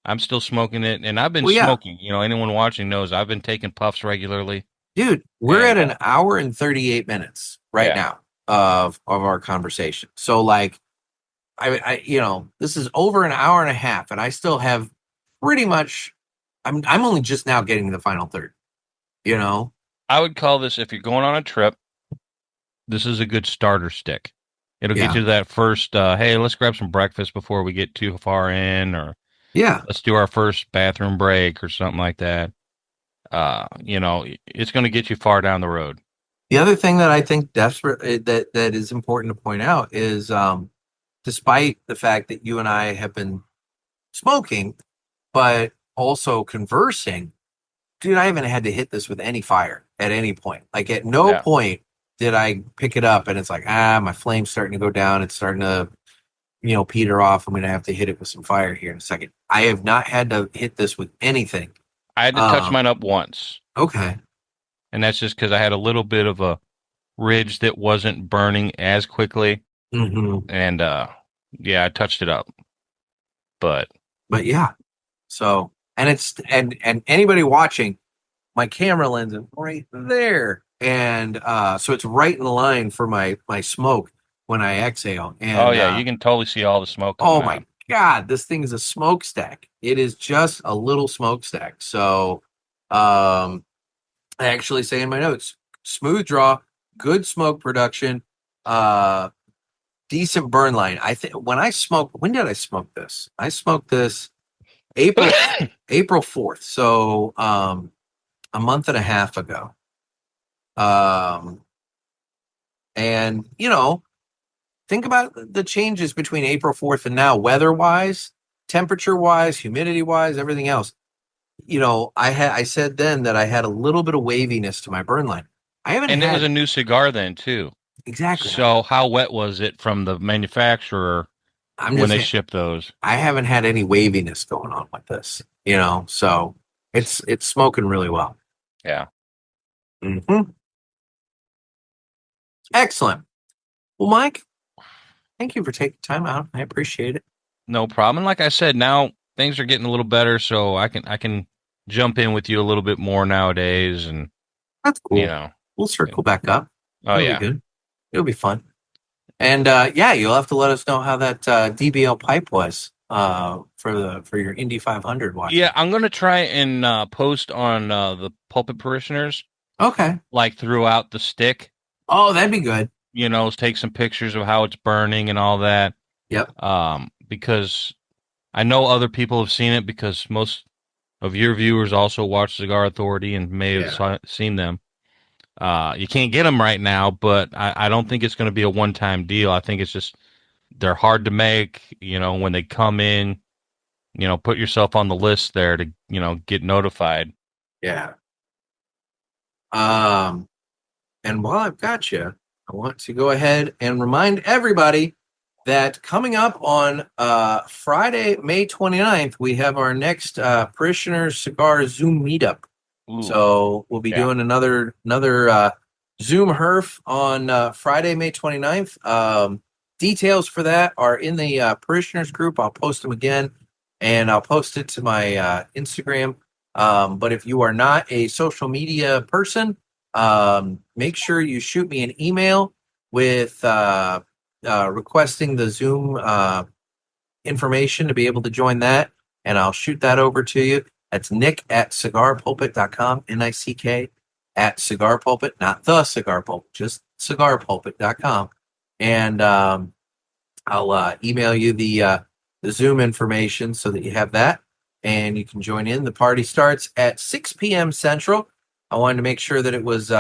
I'm still smoking it, and I've been smoking. Anyone watching knows I've been taking puffs regularly. Dude, we're at an hour and 38 minutes now of our conversation. So like, I this is over an hour and a half, and I still have pretty much. I'm only just now getting to the final third. I would call this, if you're going on a trip, this is a good starter stick. It'll get you to that first, hey, let's grab some breakfast before we get too far in, or let's do our first bathroom break or something like that. It's going to get you far down the road. The other thing that I think that is important to point out is, despite the fact that you and I have been smoking, but also conversing, dude, I haven't had to hit this with any fire at any point. Like at no point did I pick it up and it's like, my flame's starting to go down. It's starting to, peter off. I'm going to have to hit it with some fire here in a second. I have not had to hit this with anything. I had to touch mine up once. Okay. And that's just because I had a little bit of a ridge that wasn't burning as quickly. Mm-hmm. And, I touched it up. But yeah. So, and anybody watching, my camera lens is right there. And so it's right in line for my smoke when I exhale. And you can totally see all the smoke. Oh my God, this thing is a smokestack. It is just a little smokestack. So I actually say in my notes, smooth draw, good smoke production, decent burn line. I think when did I smoke this? I smoked this April 4th. So a month and a half ago. And think about the changes between April 4th and now, weather-wise, temperature-wise, humidity-wise, everything else. I said then that I had a little bit of waviness to my burn line. It was a new cigar then too. Exactly. So how wet was it from the manufacturer when they shipped those? I haven't had any waviness going on with this, so it's smoking really well. Yeah. Mm-hmm. Excellent. Well, Mike, thank you for taking time out. I appreciate it. No problem. And like I said, now things are getting a little better, so I can jump in with you a little bit more nowadays, and that's cool. We'll circle back up. Oh, It'll be good. It'll be fun. And you'll have to let us know how that DBL pipe was for your Indy 500 watch. Yeah, I'm gonna try and post on the Pulpit Parishioners. Okay. Like throughout the stick. Oh, that'd be good. Take some pictures of how it's burning and all that. Yep. Because I know other people have seen it, because most of your viewers also watch Cigar Authority and may have seen them. You can't get them right now, but I don't think it's going to be a one-time deal. I think it's just they're hard to make. When they come in, put yourself on the list there to get notified. Yeah. And while I've got you, I want to go ahead and remind everybody that coming up on Friday, May 29th, we have our next Parishioners Cigar Zoom meetup. Ooh. So we'll be doing another Zoom herf on Friday, May 29th. Details for that are in the Parishioners group. I'll post them again, and I'll post it to my Instagram. But if you are not a social media person, make sure you shoot me an email with requesting the Zoom information to be able to join that, and I'll shoot that over to you. That's nick@cigarpulpit.com, NICK at Cigar Pulpit, not the Cigar Pulpit, just cigarpulpit.com. And I'll email you the Zoom information so that you have that, and you can join in. The party starts at 6 p.m. Central. I wanted to make sure that it was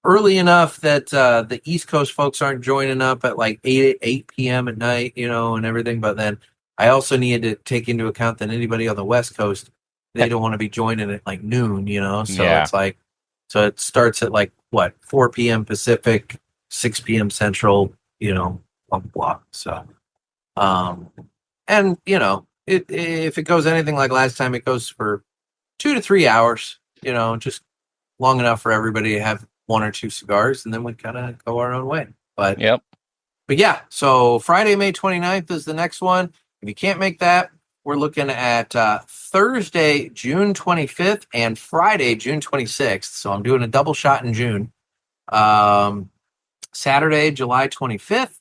early enough that the East Coast folks aren't joining up at like 8 p.m. at night, and everything. But then I also needed to take into account that anybody on the West Coast, they don't want to be joining at like noon, So it's like, so it starts at like 4 p.m. Pacific, 6 p.m. Central, blah, blah, blah. So, and if it goes anything like last time, it goes for 2 to 3 hours, just long enough for everybody to have 1 or 2 cigars, and then we kind of go our own way. But yeah, so Friday, May 29th is the next one. If you can't make that, we're looking at Thursday, June 25th and Friday, June 26th. So I'm doing a double shot in June. Saturday, July 25th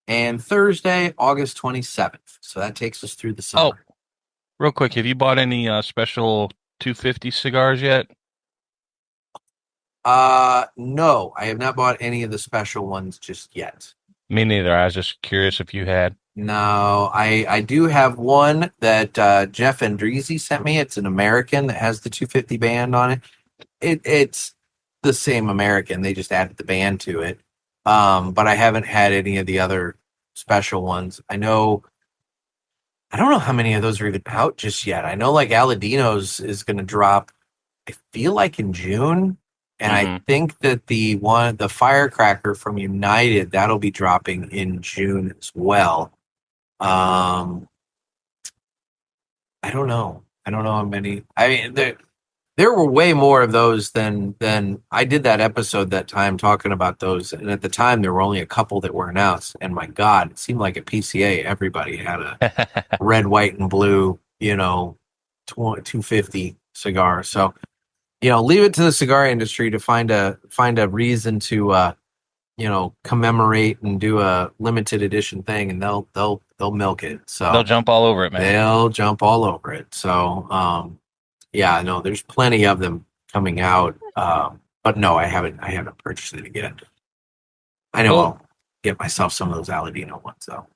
and Thursday, August 27th. So that takes us through the summer. Oh, real quick, have you bought any special 250 cigars yet? No, I have not bought any of the special ones just yet. Me neither. I was just curious if you had. No, I do have one that Jeff Andreezy sent me. It's an American that has the 250 band on it. It's the same American. They just added the band to it. But I haven't had any of the other special ones. I don't know how many of those are even out just yet. I know like Aladino's is going to drop, I feel like in June. And I think that the Firecracker from United, that'll be dropping in June as well. I don't know. I don't know how many. I mean, there were way more of those than I did that episode that time talking about those. And at the time, there were only a couple that were announced. And my God, it seemed like at PCA, everybody had a red, white, and blue, 250 cigar. So, leave it to the cigar industry to find a reason to, commemorate and do a limited edition thing, and they'll milk it. So they'll jump all over it, man. They'll jump all over it. So, yeah, no, there's plenty of them coming out. But no, I haven't purchased it again. I know I'll get myself some of those Aladino ones though.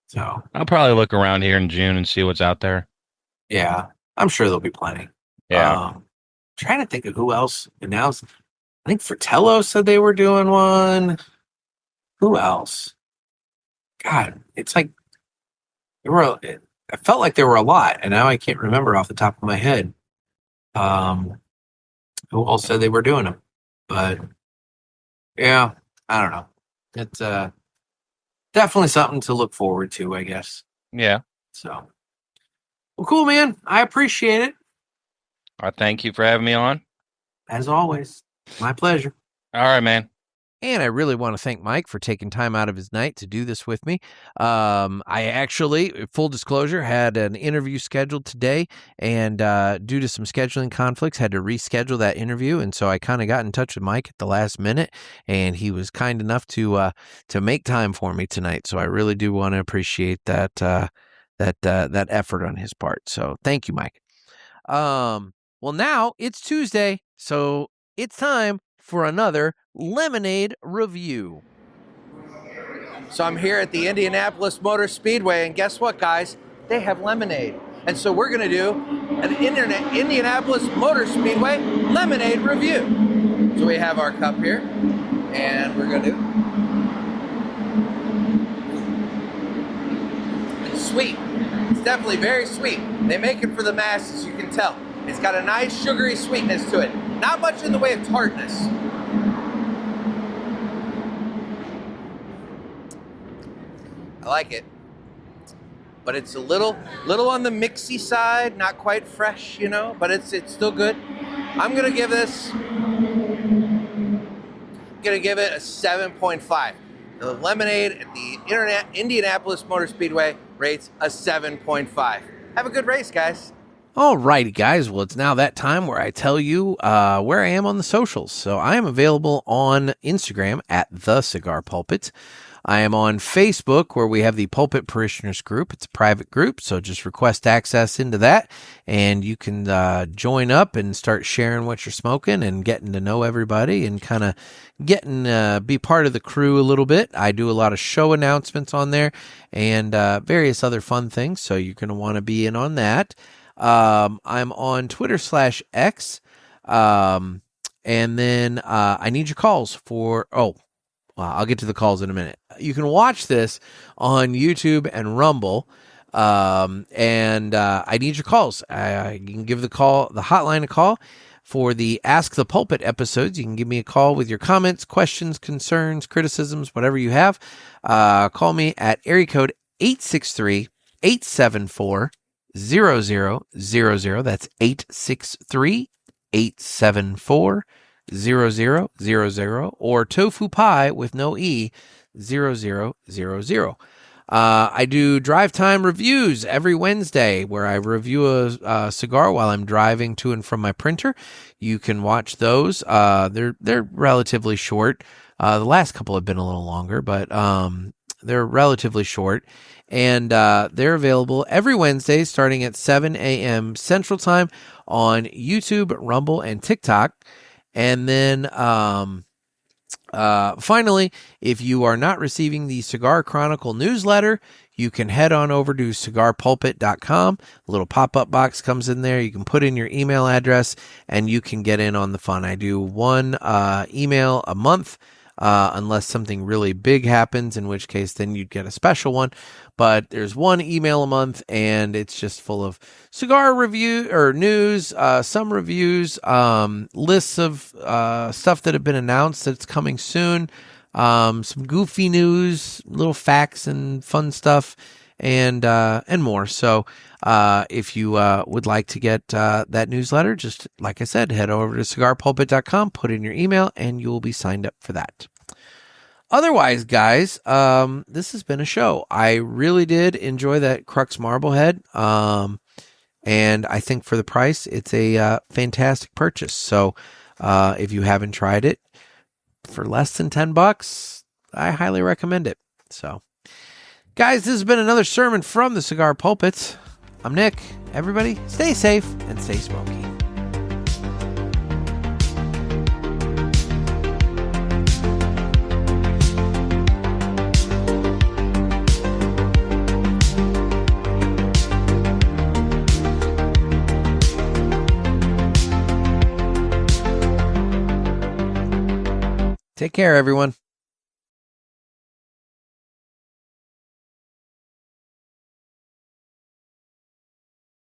So I'll probably look around here in June and see what's out there. Yeah, I'm sure there'll be plenty. Yeah. Trying to think of who else announced. I think Fratello said they were doing one. Who else? God, it's like I felt like there were a lot, and now I can't remember off the top of my head. Who else said they were doing them? But yeah, I don't know. It's definitely something to look forward to, I guess. Yeah. So, well, cool, man. I appreciate it. I thank you for having me on. As always, my pleasure. All right, man. And I really want to thank Mike for taking time out of his night to do this with me. I actually, full disclosure, had an interview scheduled today, and due to some scheduling conflicts, had to reschedule that interview. And so I kind of got in touch with Mike at the last minute, and he was kind enough to make time for me tonight. So I really do want to appreciate that that effort on his part. So thank you, Mike. Well, now it's Tuesday, so it's time for another lemonade review. So I'm here at the Indianapolis Motor Speedway, and guess what, guys? They have lemonade. And so we're going to do an Indianapolis Motor Speedway lemonade review. So we have our cup here, and we're going to do... It's sweet. It's definitely very sweet. They make it for the masses, you can tell. It's got a nice sugary sweetness to it. Not much in the way of tartness. I like it. But it's a little on the mixy side, not quite fresh, but it's still good. I'm going to give this, a 7.5. The lemonade at the Indianapolis Motor Speedway rates a 7.5. Have a good race, guys. Alrighty, guys. Well, it's now that time where I tell you where I am on the socials. So I am available on Instagram at The Cigar Pulpit. I am on Facebook, where we have the Pulpit Parishioners group. It's a private group, so just request access into that, and you can join up and start sharing what you're smoking and getting to know everybody and kind of be part of the crew a little bit. I do a lot of show announcements on there and various other fun things, so you're going to want to be in on that. I'm on Twitter/X, and then I need your calls for... I'll get to the calls in a minute. You can watch this on YouTube and Rumble, and I need your calls. You can give the hotline a call for the Ask the Pulpit episodes. You can give me a call with your comments, questions, concerns, criticisms, whatever you have. Call me at area code 863-874-0000. That's 863-874-0000, or tofu pie with no E, 0000. I do drive time reviews every Wednesday, where I review a cigar while I'm driving to and from my printer. You can watch those. They're relatively short. The last couple have been a little longer, but they're relatively short, and they're available every Wednesday starting at 7 a.m. Central Time on YouTube, Rumble, and TikTok. And then Finally, if you are not receiving the Cigar Chronicle newsletter, you can head on over to cigarpulpit.com. A little pop-up box comes in there. You can put in your email address and you can get in on the fun. I do one email a month, unless something really big happens, in which case then you'd get a special one. But there's one email a month, and it's just full of cigar review or news, some reviews, lists of stuff that have been announced that's coming soon, some goofy news, little facts and fun stuff, and more. So if you would like to get that newsletter, just like I said, head over to cigarpulpit.com, put in your email, and you will be signed up for that. Otherwise, guys, this has been a show. I really did enjoy that Crux Marblehead, and I think for the price, it's a fantastic purchase. So if you haven't tried it, for less than $10, I highly recommend it. So, guys, this has been another sermon from the Cigar Pulpits. I'm Nick. Everybody, stay safe and stay smoky. Take care, everyone.